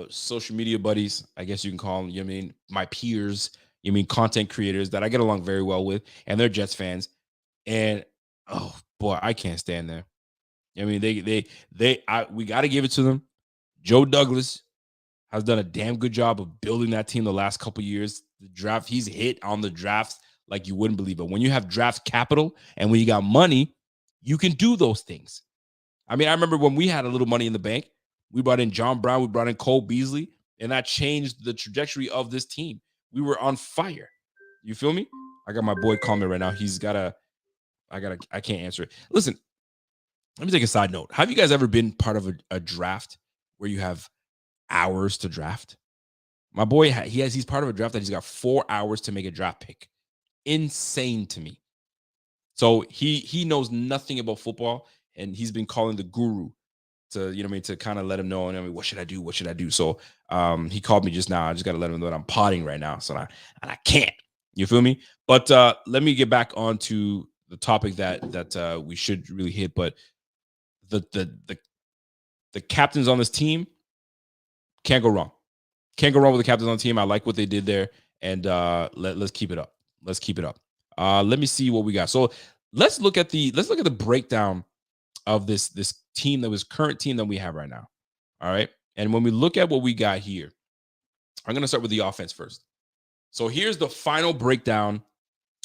social media buddies, I guess you can call them, you know what I mean, my peers, you mean content creators that I get along very well with, and they're Jets fans. And oh boy, I can't stand them. I mean, we got to give it to them. Joe Douglas has done a damn good job of building that team the last couple years. The draft, he's hit on the drafts like you wouldn't believe it. When you have draft capital and when you got money, you can do those things. I mean, I remember when we had a little money in the bank, we brought in John Brown, we brought in Cole Beasley, and that changed the trajectory of this team. We were on fire. You feel me? I got my boy calling me right now. I can't answer it. Listen, let me take a side note. Have you guys ever been part of a draft where you have hours to draft? My boy, he's part of a draft that he's got 4 hours to make a draft pick. Insane to me. So he knows nothing about football, and he's been calling the guru to, you know what I mean, to kind of let him know, and I mean, what should I do? What should I do? So he called me just now. I just got to let him know that I'm potting right now. So I can't. You feel me? But let me get back onto the topic that we should really hit. But the captains on this team can't go wrong. Can't go wrong with the captains on the team. I like what they did there, and let's keep it up. Let's keep it up. Let me see what we got. So let's look at the breakdown of this team, current team that we have right now. All right. And when we look at what we got here, I'm going to start with the offense first. So here's the final breakdown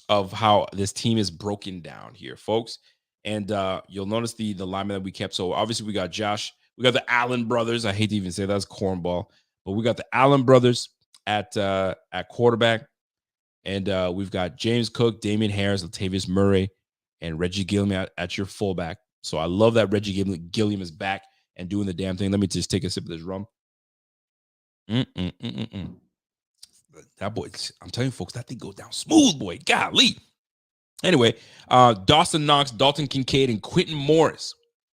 of how this team is broken down here, folks. And you'll notice the lineman that we kept. So obviously we got Josh. We got the Allen brothers. I hate to even say that's cornball, but we got the Allen brothers at quarterback. And we've got James Cook, Damian Harris, Latavius Murray, and Reggie Gilliam at your fullback. So I love that Reggie Gilliam is back and doing the damn thing. Let me just take a sip of this rum. The that boy, I'm telling you, folks, that thing goes down smooth, boy. Golly. Anyway, Dawson Knox, Dalton Kincaid, and Quentin Morris.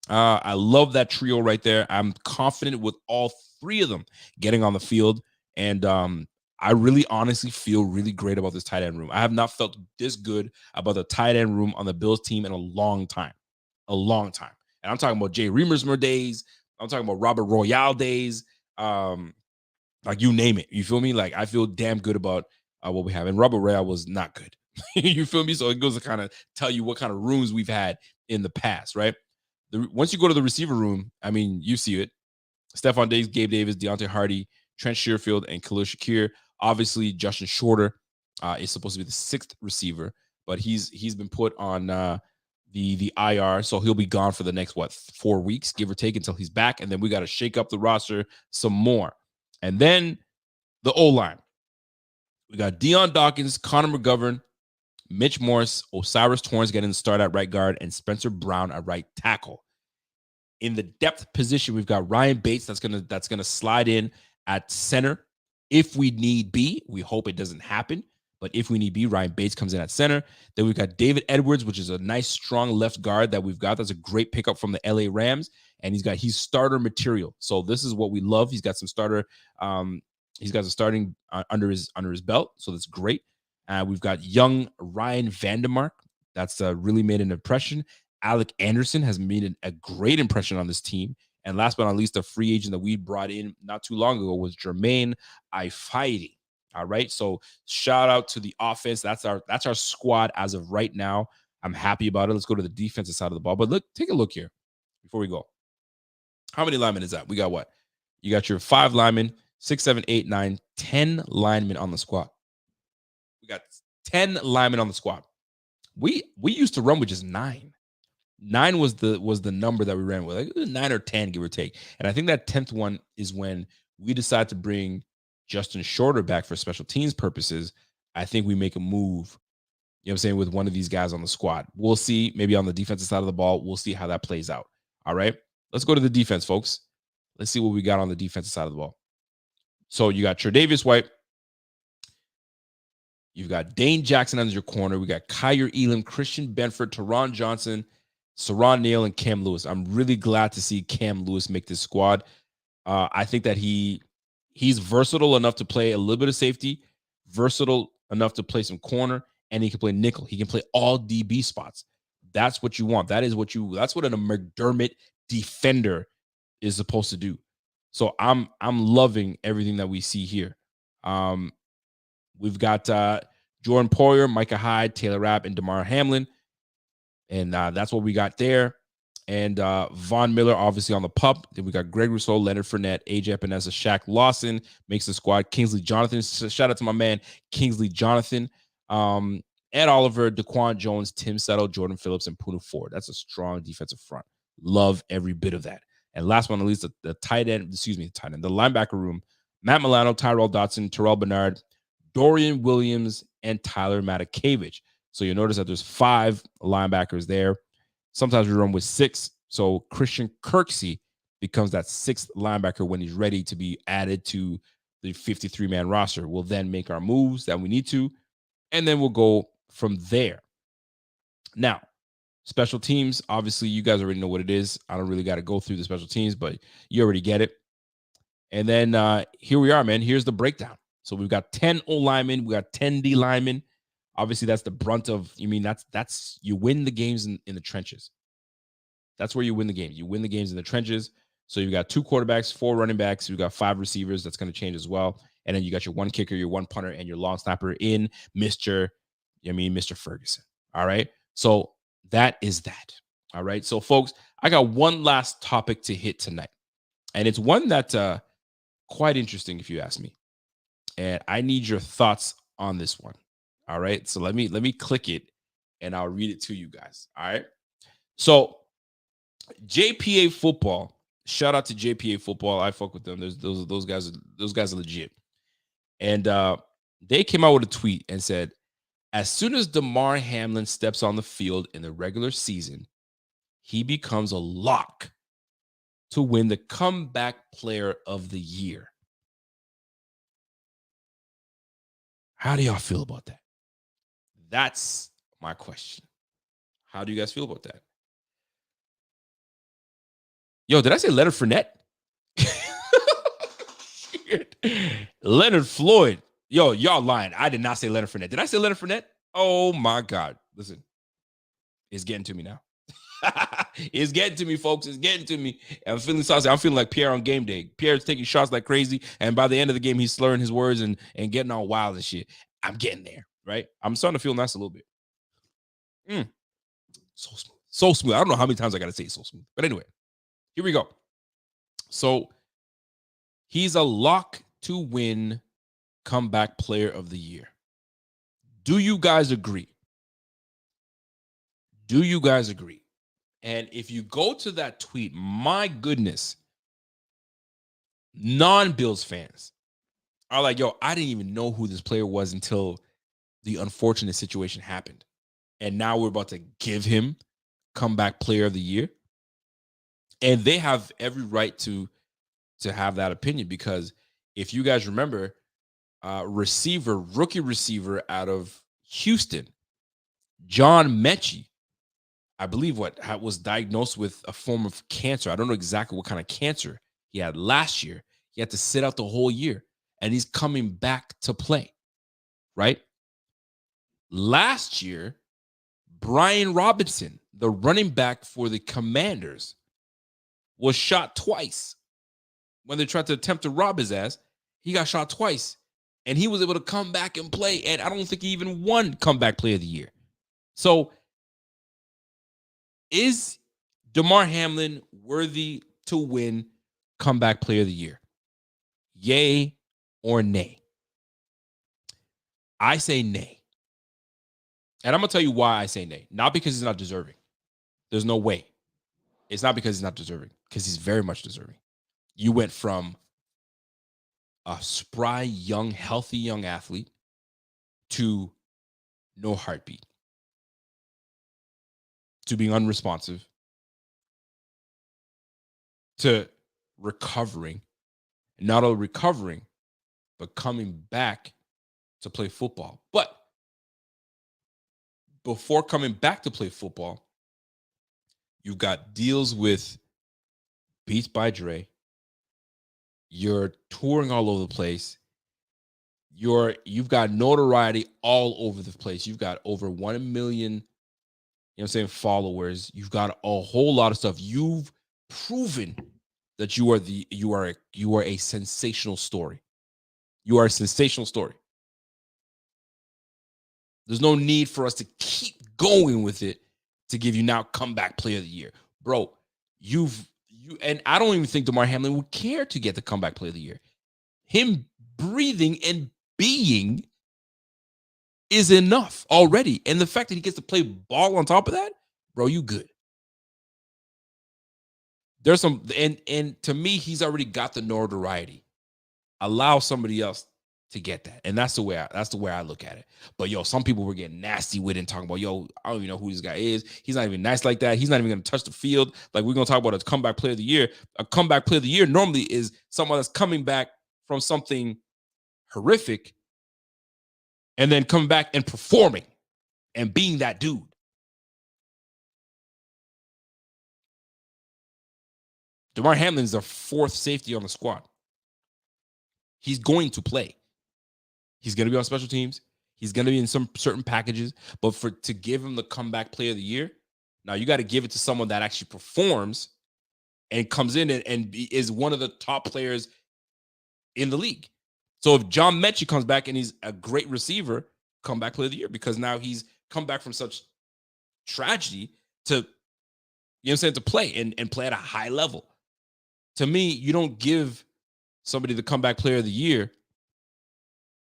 I love that trio right there. I'm confident with all three of them getting on the field. And I really honestly feel really great about this tight end room. I have not felt this good about the tight end room on the Bills team in a long time. A long time. And I'm talking about Jay Remersmer days. I'm talking about Robert Royale days. Like you name it. You feel me? Like I feel damn good about what we have. And Robert Royale was not good. You feel me? So it goes to kind of tell you what kind of rooms we've had in the past, right? Once you go to the receiver room, I mean, you see it. Stephon Diggs, Gabe Davis, Deontay Hardy, Trent Sherfield, and Khalil Shakir. Obviously, Justin Shorter is supposed to be the sixth receiver, but he's been put on the IR, so he'll be gone for the next 4 weeks, give or take, until he's back. And then we got to shake up the roster some more. And then the O-line. We got Deion Dawkins, Connor McGovern, Mitch Morse, Osiris Torrance getting the start at right guard, and Spencer Brown at right tackle. In the depth position, we've got Ryan Bates that's gonna slide in at center if we need be. We hope it doesn't happen, but if we need be, Ryan Bates comes in at center. Then we've got David Edwards, which is a nice, strong left guard that we've got. That's a great pickup from the LA Rams, and he's starter material. So this is what we love. He's got some starter. He's got some starting under his belt, so that's great. We've got young Ryan Vandermark. That's really made an impression. Alec Anderson has made a great impression on this team. And last but not least, the free agent that we brought in not too long ago was Jermaine Ifeidi. All right. So shout out to the offense. That's our squad as of right now. I'm happy about it. Let's go to the defensive side of the ball. But look, take a look here before we go. How many linemen is that? We got what? You got your 5 linemen, 6, 7, 8, 9, 10 linemen on the squad. We got 10 linemen on the squad. We used to run with just 9. 9 was the number that we ran with, like 9 or 10, give or take. And I think that 10th one is when we decided to bring Justin Shorter back for special teams purposes. I think we make a move, you know what I'm saying, with one of these guys on the squad. We'll see. Maybe on the defensive side of the ball, we'll see how that plays out. All right. Let's go to the defense, folks. Let's see what we got on the defensive side of the ball. So you got Tre'Davious White. You've got Dane Jackson as your corner. We got Kyer Elam, Christian Benford, Teron Johnson, Saron Neal, and Cam Lewis. I'm really glad to see Cam Lewis make this squad. I think that he's versatile enough to play a little bit of safety, versatile enough to play some corner, and he can play nickel. He can play all DB spots. That's what you want. That's what a McDermott defender is supposed to do. So I'm loving everything that we see here. We've got Jordan Poyer, Micah Hyde, Taylor Rapp, and Damar Hamlin. And that's what we got there. And Von Miller, obviously, on the pup. Then we got Greg Rousseau, Leonard Fournette, AJ Epinesa, Shaq Lawson makes the squad. Kingsley Jonathan. Shout out to my man, Kingsley Jonathan. Ed Oliver, Daquan Jones, Tim Settle, Jordan Phillips, and Poona Ford. That's a strong defensive front. Love every bit of that. And last but not least, the linebacker room. Matt Milano, Tyrel Dodson, Terrell Bernard, Dorian Williams, and Tyler Matakevich. So you'll notice that there's 5 linebackers there. Sometimes we run with 6. So Christian Kirksey becomes that 6th linebacker when he's ready to be added to the 53-man roster. We'll then make our moves that we need to, and then we'll go from there. Now, special teams, obviously, you guys already know what it is. I don't really got to go through the special teams, but you already get it. And then here we are, man. Here's the breakdown. So we've got 10 O linemen. We got 10 D linemen. Obviously, that's the brunt of, that's you win the games in the trenches. That's where you win the games. You win the games in the trenches. So you've got 2 quarterbacks, 4 running backs. You've got 5 receivers. That's going to change as well. And then you got your 1 kicker, your 1 punter, and your long snapper in Mr. Ferguson. All right. So that is that. All right. So, folks, I got one last topic to hit tonight. And it's one that's quite interesting, if you ask me. And I need your thoughts on this one. All right. So let me click it and I'll read it to you guys. All right. So JPA football, shout out to JPA football. I fuck with them. Those guys are legit. And they came out with a tweet and said, as soon as Damar Hamlin steps on the field in the regular season, he becomes a lock to win the comeback player of the year. How do y'all feel about that? That's my question. How do you guys feel about that? Yo, did I say Leonard Fournette? Leonard Floyd. Yo, y'all lying. I did not say Leonard Fournette. Did I say Leonard Fournette? Oh my God. Listen, it's getting to me now. It's getting to me, folks. It's getting to me. I'm feeling saucy. I'm feeling like Pierre on game day. Pierre's taking shots like crazy. And by the end of the game, he's slurring his words and getting all wild and shit. I'm getting there, right? I'm starting to feel nice a little bit. So smooth. So smooth. I don't know how many times I got to say so smooth. But anyway, here we go. So he's a lock to win comeback player of the year. Do you guys agree? Do you guys agree? And if you go to that tweet, my goodness, non-Bills fans are like, yo, I didn't even know who this player was until the unfortunate situation happened. And now we're about to give him comeback player of the year. And they have every right to have that opinion, because if you guys remember, rookie receiver out of Houston, John Mechie, I believe was diagnosed with a form of cancer. I don't know exactly what kind of cancer he had last year. He had to sit out the whole year, and he's coming back to play, right? Last year, Brian Robinson, the running back for the Commanders, was shot twice. When they tried to attempt to rob his ass, he got shot twice, and he was able to come back and play, and I don't think he even won comeback player of the year. So is Damar Hamlin worthy to win comeback player of the year? Yay or nay? I say nay. And I'm going to tell you why I say nay. Not because he's not deserving. There's no way. It's not because he's not deserving, because he's very much deserving. You went from a spry, young, healthy young athlete to no heartbeat, to being unresponsive, to recovering, not only recovering, but coming back to play football. But before coming back to play football, you've got deals with Beats by Dre. You're touring all over the place. You've got notoriety all over the place. You've got over 1 million, followers. You've got a whole lot of stuff. You've proven that you are a sensational story. You are a sensational story. There's no need for us to keep going with it to give you now comeback player of the year. Bro, and I don't even think Damar Hamlin would care to get the comeback player of the year. Him breathing and being is enough already. And the fact that he gets to play ball on top of that, bro, you good. There's some, and to me, he's already got the notoriety. Allow somebody else to get that. And that's the way I look at it. But yo, some people were getting nasty with it and talking about, yo, I don't even know who this guy is. He's not even nice like that. He's not even going to touch the field. Like, we're going to talk about a comeback player of the year. A comeback player of the year normally is someone that's coming back from something horrific and then coming back and performing and being that dude. Damar Hamlin's the fourth safety on the squad. He's going to play. He's going to be on special teams. He's going to be in some certain packages. But to give him the comeback player of the year, now you got to give it to someone that actually performs and comes in and is one of the top players in the league. So if John Mechie comes back and he's a great receiver, comeback player of the year, because now he's come back from such tragedy to, to play and play at a high level. To me, you don't give somebody the comeback player of the year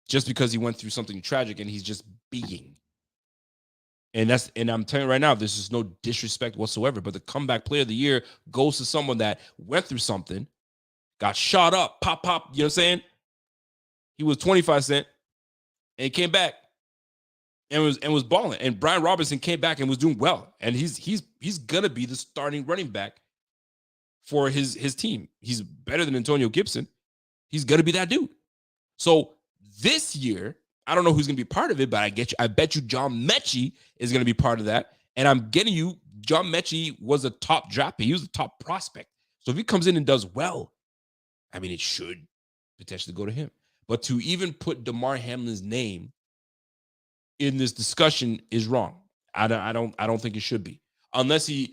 just because he went through something tragic and he's just being. And I'm telling you right now, this is no disrespect whatsoever, but the comeback player of the year goes to someone that went through something, got shot up, pop, you know what I'm saying? He was 25 cent and came back and was balling. And Brian Robinson came back and was doing well. And he's gonna be the starting running back for his team. He's better than Antonio Gibson. He's gonna be that dude. So this year, I don't know who's going to be part of it, but I bet you John Mechie is going to be part of that. And I'm getting you, John Mechie was a top draft pick. He was a top prospect. So if he comes in and does well, I mean, it should potentially go to him. But to even put Damar Hamlin's name in this discussion is wrong. I don't think it should be, unless he's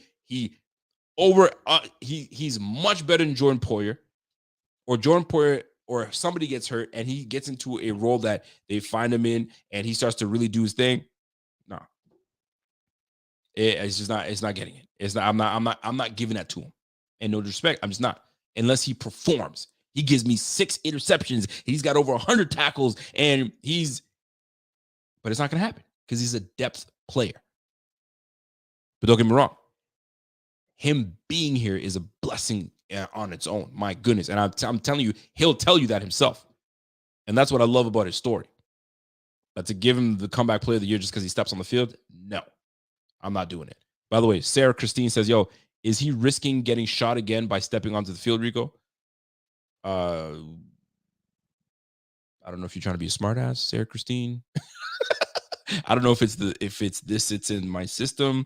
much better than Jordan Poyer, or Jordan Poyer, or somebody gets hurt and he gets into a role that they find him in and he starts to really do his thing. No, it's just not. It's not getting it. It's not. I'm not giving that to him. And no disrespect, I'm just not. Unless he performs. He gives me 6 interceptions. He's got over 100 tackles, and but it's not going to happen because he's a depth player. But don't get me wrong. Him being here is a blessing on its own. My goodness. And I'm telling you, he'll tell you that himself. And that's what I love about his story. But to give him the comeback player of the year just because he steps on the field, no, I'm not doing it. By the way, Sarah Christine says, yo, is he risking getting shot again by stepping onto the field, Rico? I don't know if you're trying to be a smartass, Sarah Christine. I don't know if it's in my system.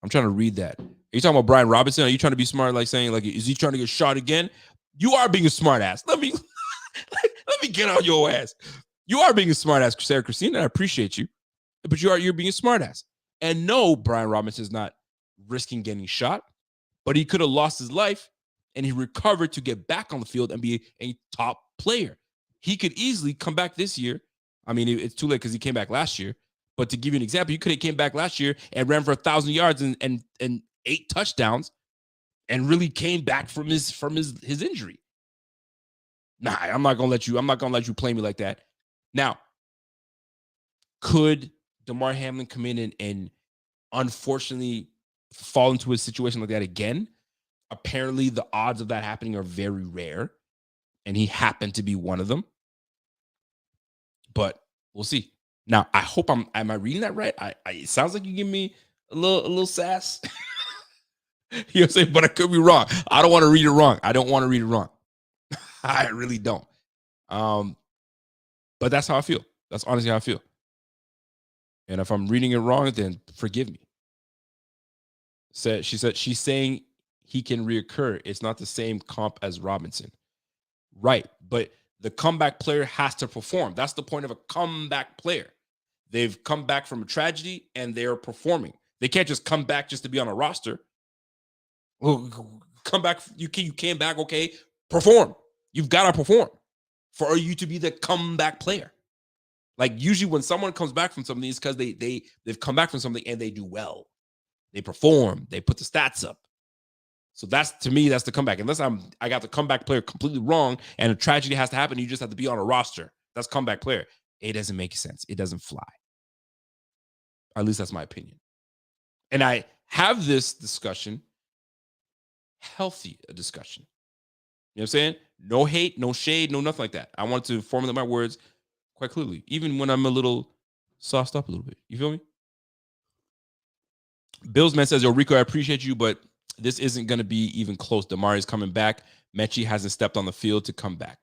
I'm trying to read that. Are you talking about Brian Robinson? Are you trying to be smart, like saying, like, is he trying to get shot again? You are being a smartass. Let me get on your ass. You are being a smartass, Sarah Christine, and I appreciate you. But you're being a smartass. And no, Brian Robinson's not risking getting shot, but he could have lost his life and he recovered to get back on the field and be a top player. He could easily come back this year. I mean, it's too late because he came back last year. But to give you an example, he could have came back last year and ran for 1,000 yards and 8 touchdowns and really came back from his injury. Nah, I'm not gonna let you play me like that. Now, could Damar Hamlin come in and unfortunately fall into a situation like that again? Apparently, the odds of that happening are very rare, and he happened to be one of them. But we'll see. Now, I hope am I reading that right? It sounds like you give me a little sass. You know what I'm saying? But I could be wrong. I don't want to read it wrong. I don't want to read it wrong. I really don't. But that's how I feel. That's honestly how I feel. And if I'm reading it wrong, then forgive me. She said she's saying he can reoccur. It's not the same comp as Robinson. Right. But the comeback player has to perform. That's the point of a comeback player. They've come back from a tragedy and they're performing. They can't just come back just to be on a roster. Well, come back. You came back. Okay. Perform. You've got to perform for you to be the comeback player. Like usually when someone comes back from something, it's because they've come back from something and they do well. They perform. They put the stats up. So to me, that's the comeback. Unless I got the comeback player completely wrong and a tragedy has to happen, you just have to be on a roster. That's comeback player. It doesn't make sense. It doesn't fly. At least that's my opinion. And I have this discussion, healthy discussion. You know what I'm saying? No hate, no shade, no nothing like that. I want to formulate my words quite clearly, even when I'm a little sauced up a little bit. You feel me? Billsman says, yo, Rico, I appreciate you, but this isn't going to be even close. Damar is coming back. Mechie hasn't stepped on the field to come back.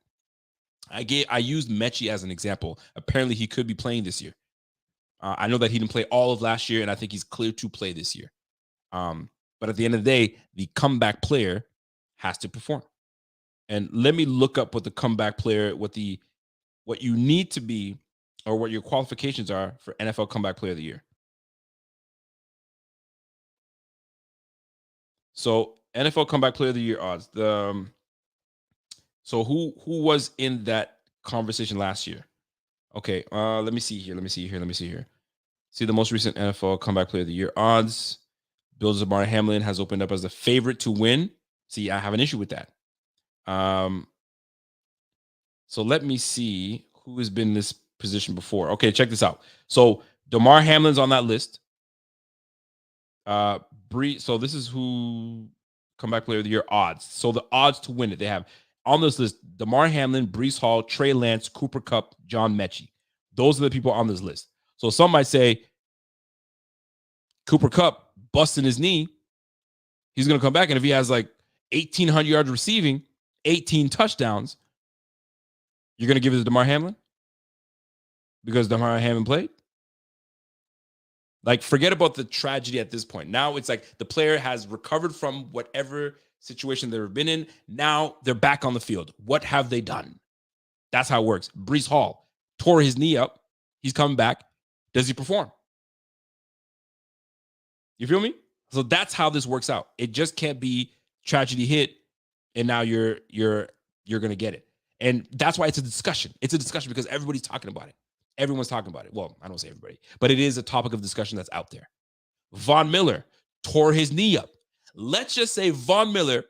I used Mechie as an example. Apparently, he could be playing this year. I know that he didn't play all of last year, and I think he's clear to play this year. But at the end of the day, the comeback player has to perform. And let me look up what the comeback player, what you need to be, or what your qualifications are for NFL comeback player of the year. So NFL comeback player of the year odds. So who was in that conversation last year? Okay, let me see here. See the most recent NFL comeback player of the year odds. Damar Hamlin has opened up as a favorite to win. See, I have an issue with that. So let me see who has been in this position before. Okay, check this out. So Damar Hamlin's on that list. So this is who comeback player of the year odds. So the odds to win it, they have on this list Damar Hamlin, Breece Hall, Trey Lance, Cooper Kupp, John Mechie. Those are the people on this list. So some might say Cooper Kupp busting his knee, he's going to come back, and if he has like 1,800 yards receiving, 18 touchdowns, you're going to give it to Damar Hamlin? Because Damar haven't played? Like, forget about the tragedy at this point. Now it's like the player has recovered from whatever situation they've been in. Now they're back on the field. What have they done? That's how it works. Breece Hall tore his knee up. He's coming back. Does he perform? You feel me? So that's how this works out. It just can't be tragedy hit, and now you're gonna get it. And that's why it's a discussion. It's a discussion because everybody's talking about it. Everyone's talking about it. Well, I don't say everybody, but it is a topic of discussion that's out there. Von Miller tore his knee up. Let's just say Von Miller.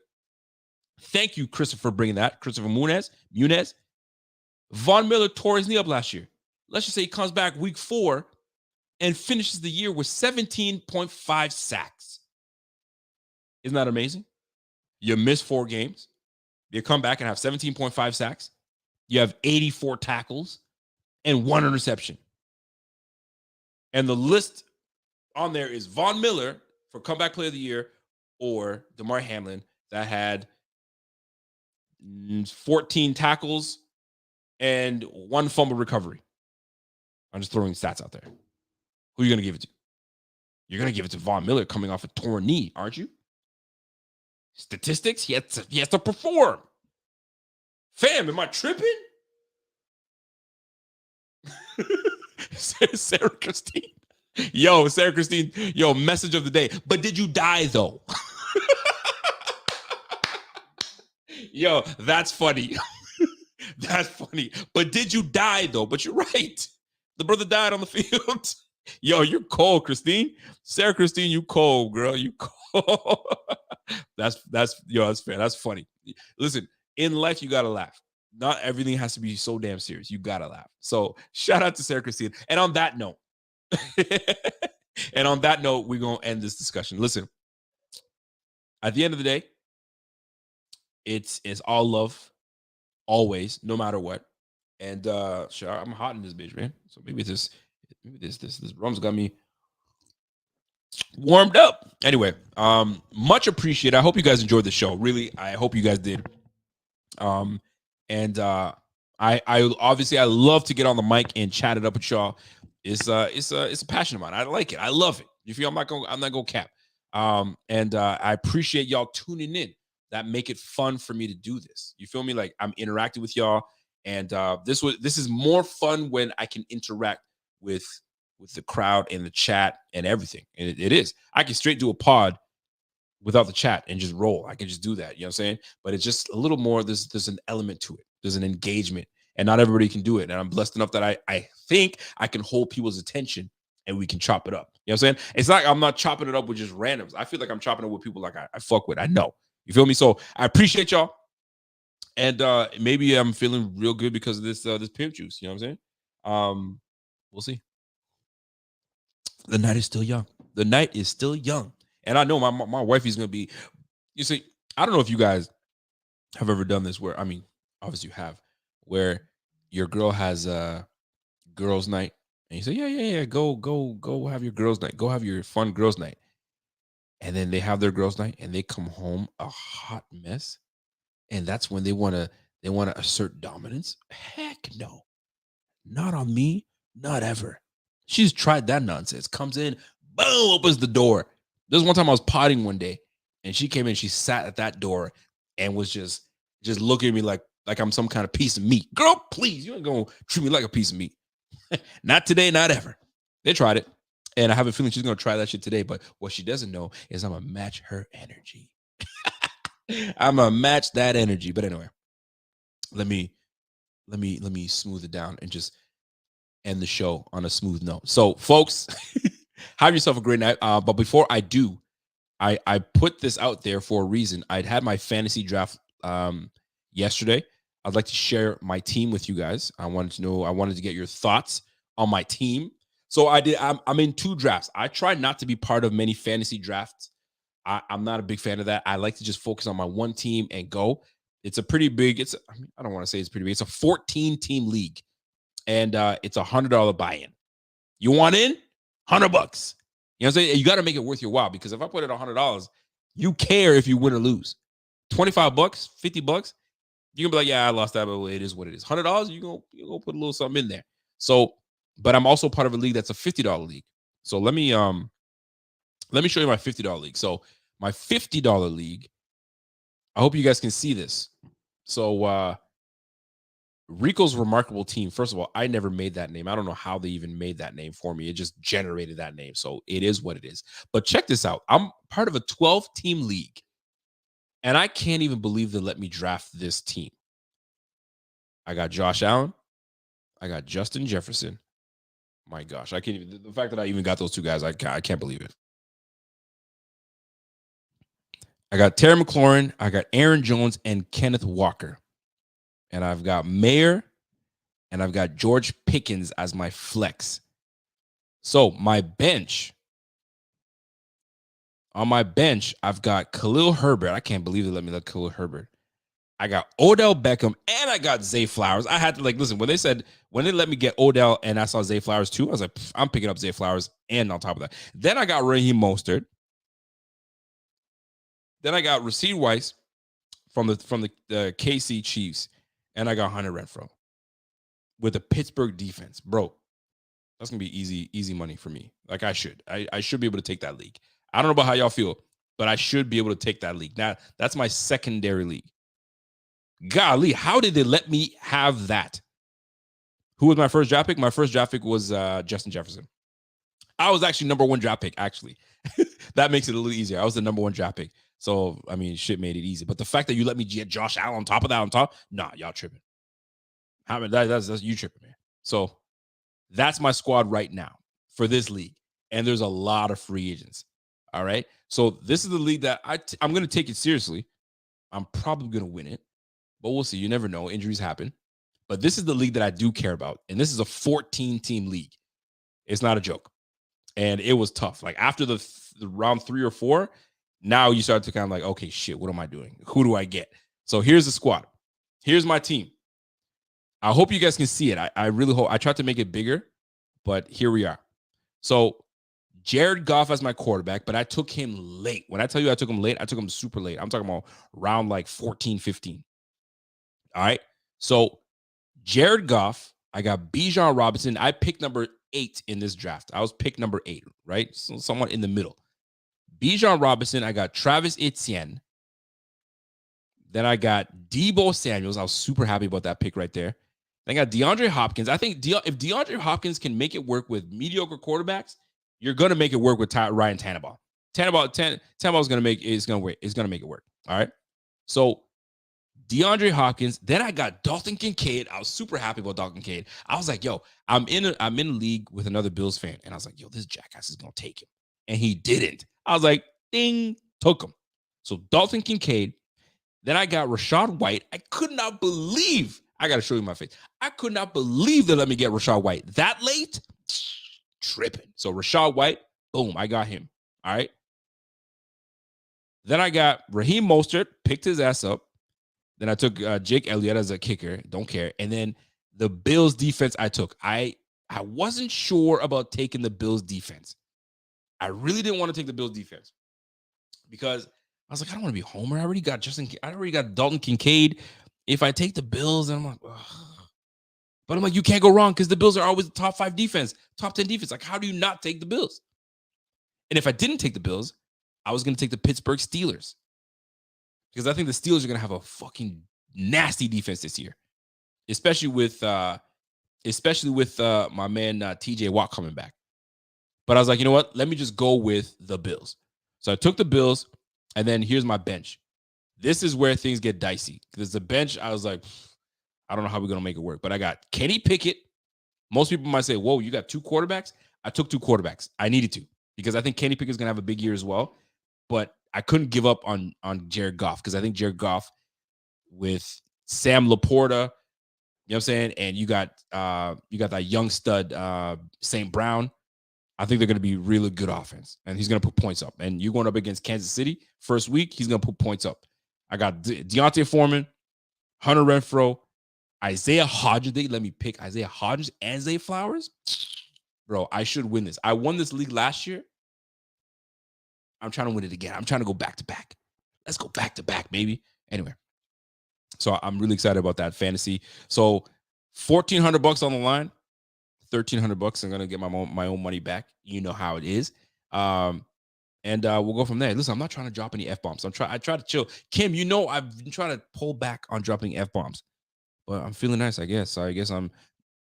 Thank you, Christopher, for bringing that. Christopher Munez. Von Miller tore his knee up last year. Let's just say he comes back week 4 and finishes the year with 17.5 sacks. Isn't that amazing? You miss 4 games. You come back and have 17.5 sacks. You have 84 tackles and 1 interception. And the list on there is Von Miller for comeback player of the year or Damar Hamlin that had 14 tackles and 1 fumble recovery. I'm just throwing stats out there. Who are you going to give it to? You're going to give it to Von Miller coming off a torn knee, aren't you? Statistics, he has to perform. Fam, am I tripping? Sarah Christine. Yo, Sarah Christine, yo, message of the day. But did you die, though? Yo, that's funny. That's funny. But did you die, though? But you're right. The brother died on the field. Yo, you're cold, Christine. Sarah Christine, you cold, girl. You cold. That's fair. That's funny. Listen, in life, you got to laugh. Not everything has to be so damn serious. You got to laugh. So shout out to Sarah Christine. And on that note, we're going to end this discussion. Listen, at the end of the day, it's all love, always, no matter what. And sure, I'm hot in this bitch, man. So maybe this rum's got me warmed up. Anyway, much appreciated. I hope you guys enjoyed the show. Really, I hope you guys did. And I obviously I love to get on the mic and chat it up with y'all. It's a passion of mine. I like it. I love it. You feel I'm not gonna cap. And I appreciate y'all tuning in. That make it fun for me to do this. You feel me? Like I'm interacting with y'all, and this is more fun when I can interact with the crowd and the chat and everything. And it is. I can straight do a pod without the chat and just roll. I can just do that. You know what I'm saying? But it's just a little more. There's an element to it. There's an engagement, and not everybody can do it. And I'm blessed enough that I think I can hold people's attention and we can chop it up. You know what I'm saying? It's like I'm not chopping it up with just randoms. I feel like I'm chopping it with people like I fuck with. I know. You feel me? So I appreciate y'all. And maybe I'm feeling real good because of this pimp juice. You know what I'm saying? We'll see. The night is still young. The night is still young. And I know my wife is going to be, you see, I don't know if you guys have ever done this where, I mean, obviously you have, where your girl has a girls' night and you say, yeah, go have your girls' night. Go have your fun girls' night. And then they have their girls' night and they come home a hot mess. And that's when they want to assert dominance. Heck no. Not on me. Not ever. She's tried that nonsense. Comes in, boom, opens the door. There's one time I was potting one day and she came in, she sat at that door and was just looking at me like I'm some kind of piece of meat. Girl, please, you ain't gonna treat me like a piece of meat. Not today, not ever. They tried it. And I have a feeling she's going to try that shit today. But what she doesn't know is I'm going to match her energy. I'm going to match that energy. But anyway, let me smooth it down and just end the show on a smooth note. So, folks, have yourself a great night. But before I do, I put this out there for a reason. I'd had my fantasy draft yesterday. I'd like to share my team with you guys. I wanted to get your thoughts on my team. So I'm in 2 drafts. I try not to be part of many fantasy drafts. I'm not a big fan of that. I like to just focus on my one team and go. It's a pretty big, I don't want to say it's pretty big. It's a 14-team league. And it's $100 buy-in. You want in? $100. You know what I'm saying? You got to make it worth your while, because if I put it $100, you care if you win or lose. $25, $50, you can be like, yeah, I lost that, but it is what it is. $100, you go put a little something in there. So but I'm also part of a league that's a $50 league. So let me show you my $50 league. So my $50 league, I hope you guys can see this. So Rico's Remarkable Team. First of all, I never made that name. I don't know how they even made that name for me. It just generated that name. So it is what it is. But check this out. I'm part of a 12-team league. And I can't even believe they let me draft this team. I got Josh Allen. I got Justin Jefferson. My gosh, I can't even. The fact that I even got those two guys, I can't believe it. I got Terry McLaurin. I got Aaron Jones and Kenneth Walker. And I've got Mayer. And I've got George Pickens as my flex. So my bench. On my bench, I've got Khalil Herbert. I can't believe they let me let Khalil Herbert. I got Odell Beckham and I got Zay Flowers. I had to listen, when they let me get Odell and I saw Zay Flowers too, I was like, I'm picking up Zay Flowers and on top of that. Then I got Raheem Mostert. Then I got Rasheed Rice from the KC Chiefs. And I got Hunter Renfrow with the Pittsburgh defense. Bro, that's going to be easy money for me. Like I should be able to take that league. I don't know about how y'all feel, but I should be able to take that league. Now, that's my secondary league. Golly, how did they let me have that? Who was my first draft pick? My first draft pick was Justin Jefferson. I was actually number one draft pick, actually. That makes it a little easier. I was the number one draft pick. So, I mean, shit made it easy. But the fact that you let me get Josh Allen on top of that, nah, y'all tripping. That's you tripping, man. So, that's my squad right now for this league. And there's a lot of free agents. All right? So, this is the league that I'm going to take it seriously. I'm probably going to win it. But we'll see. You never know. Injuries happen. But this is the league that I do care about. And this is a 14-team league. It's not a joke. And it was tough. Like after the round 3 or 4, now you start to kind of like, okay, shit, what am I doing? Who do I get? So here's the squad. Here's my team. I hope you guys can see it. I really hope. I tried to make it bigger, but here we are. So Jared Goff as my quarterback, but I took him late. When I tell you I took him late, I took him super late. I'm talking about round like 14, 15. All right. So Jared Goff, I got Bijan Robinson. I picked number 8 in this draft. I was picked number 8, right? So someone in the middle. Bijan Robinson, I got Travis Etienne. Then I got Deebo Samuels. I was super happy about that pick right there. Then I got DeAndre Hopkins. I think if DeAndre Hopkins can make it work with mediocre quarterbacks, you're going to make it work with Ryan Tannehill. Tannehill is going to make it work. All right. So DeAndre Hopkins. Then I got Dalton Kincaid. I was super happy about Dalton Kincaid. I was like, yo, I'm in a league with another Bills fan. And I was like, yo, this jackass is going to take him. And he didn't. I was like, ding, took him. So Dalton Kincaid. Then I got Rachaad White. I could not believe. I got to show you my face. I could not believe they let me get Rachaad White that late. Tripping. So Rachaad White, boom, I got him. All right. Then I got Raheem Mostert, picked his ass up. Then I took Jake Elliott as a kicker. Don't care. And then the Bills defense I took. I wasn't sure about taking the Bills defense. I really didn't want to take the Bills defense because I was like, I don't want to be Homer. I already got Dalton Kincaid. If I take the Bills, and I'm like, ugh. But I'm like, you can't go wrong because the Bills are always the top 5 defense, top 10 defense. Like, how do you not take the Bills? And if I didn't take the Bills, I was going to take the Pittsburgh Steelers because I think the Steelers are going to have a fucking nasty defense this year, especially with my man TJ Watt coming back. But I was like, you know what? Let me just go with the Bills. So I took the Bills, and then here's my bench. This is where things get dicey because the bench, I was like, I don't know how we're going to make it work. But I got Kenny Pickett. Most people might say, whoa, you got 2 quarterbacks? I took 2 quarterbacks. I needed to because I think Kenny Pickett's going to have a big year as well. But I couldn't give up on Jared Goff because I think Jared Goff with Sam Laporta, you know what I'm saying? And you got that young stud, St. Brown. I think they're going to be really good offense, and he's going to put points up. And you're going up against Kansas City first week, he's going to put points up. I got Deontay Foreman, Hunter Renfrow, Isaiah Hodgins. They let me pick Isaiah Hodgins and Zay Flowers. Bro, I should win this. I won this league last year. I'm trying to win it again. I'm trying to go back to back. Let's go back to back, baby. Anyway, so I'm really excited about that fantasy. So $1,400 on the line. $1,300. I'm gonna get my own money back. You know how it is. And we'll go from there. Listen, I'm not trying to drop any F-bombs. I try to chill. Kim, you know I've been trying to pull back on dropping F-bombs, but I'm feeling nice, I guess. So I guess I'm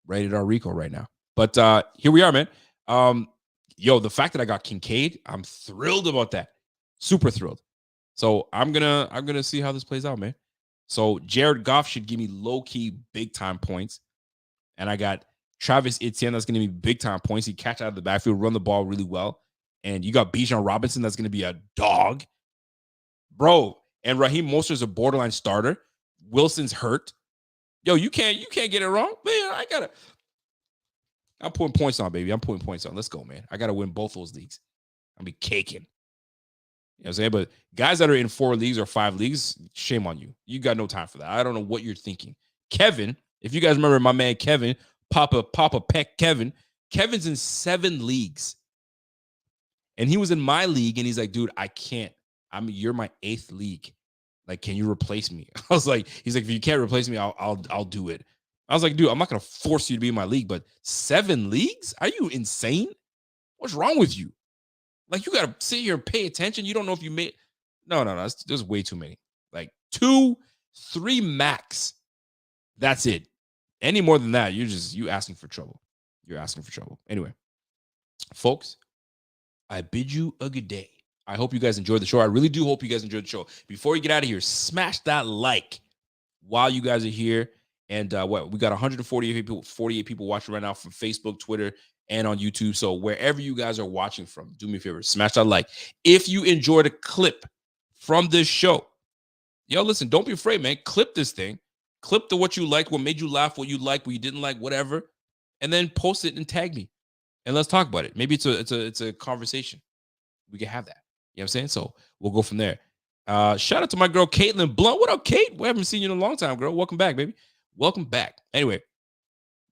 rated R Rico right now. But here we are, man. Yo, the fact that I got Kincaid, I'm thrilled about that. Super thrilled. So I'm gonna see how this plays out, man. So Jared Goff should give me low-key big-time points. And I got Travis Etienne that's gonna be big-time points. He catch out of the backfield, run the ball really well. And you got Bijan Robinson that's gonna be a dog. Bro, and Raheem Mostert's a borderline starter. Wilson's hurt. Yo, you can't get it wrong. Man, I'm putting points on, baby. I'm putting points on. Let's go, man. I gotta win both those leagues. I'll be caking. You know what I'm saying? But guys that are in 4 leagues or 5 leagues, shame on you. You got no time for that. I don't know what you're thinking. Kevin, if you guys remember my man Kevin, Papa Peck Kevin, Kevin's in 7 leagues. And he was in my league, and he's like, dude, I can't. You're my 8th league. Like, can you replace me? I was like, he's like, if you can't replace me, I'll do it. I was like, dude, I'm not gonna force you to be in my league, but 7 leagues? Are you insane? What's wrong with you? Like, you gotta sit here and pay attention. You don't know if you made. No. There's way too many. Like 2, 3 max. That's it. Any more than that, you asking for trouble. You're asking for trouble. Anyway, folks, I bid you a good day. I hope you guys enjoyed the show. I really do hope you guys enjoyed the show. Before you get out of here, smash that like while you guys are here. And we got 48 people watching right now from Facebook, Twitter, and on YouTube. So wherever you guys are watching from, do me a favor, smash that like. If you enjoyed a clip from this show, yo, listen, don't be afraid, man. Clip this thing. Clip what you liked, what made you laugh, what you liked, what you didn't like, whatever, and then post it and tag me, and let's talk about it. Maybe it's a conversation. We can have that. You know what I'm saying? So we'll go from there. Shout out to my girl Caitlin Blunt. What up, Kate? We haven't seen you in a long time, girl. Welcome back, baby. Welcome back. Anyway,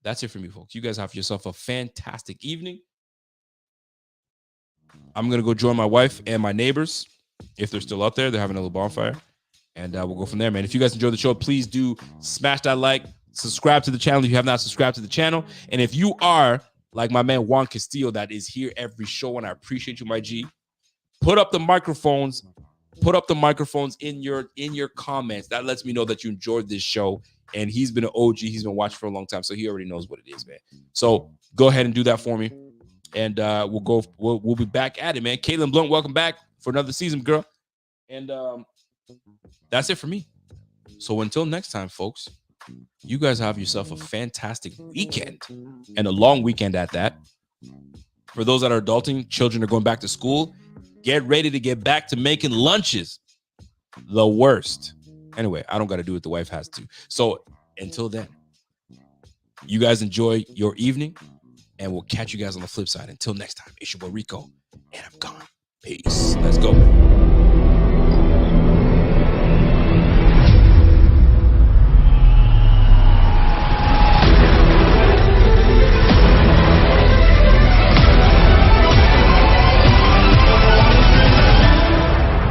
that's it for me, folks. You guys have yourself a fantastic evening. I'm gonna go join my wife and my neighbors if they're still out there. They're having a little bonfire. And we'll go from there, man. If you guys enjoyed the show, please do smash that like, subscribe to the channel if you have not subscribed to the channel. And if you are like my man Juan Castillo that is here every show, and I appreciate you, my G, put up the microphones in your comments. That lets me know that you enjoyed this show. And he's been an OG. He's been watching for a long time, so he already knows what it is, man. So go ahead and do that for me. And we'll be back at it, man. Caitlin Blunt, welcome back for another season, girl. And that's it for me. So until next time, folks, you guys have yourself a fantastic weekend, and a long weekend at that. For those that are adulting, children are going back to school. Get ready to get back to making lunches. The worst. Anyway, I don't got to do it. The wife has to. So until then, you guys enjoy your evening, and we'll catch you guys on the flip side. Until next time, it's your boy Rico, and I'm gone. Peace. Let's go.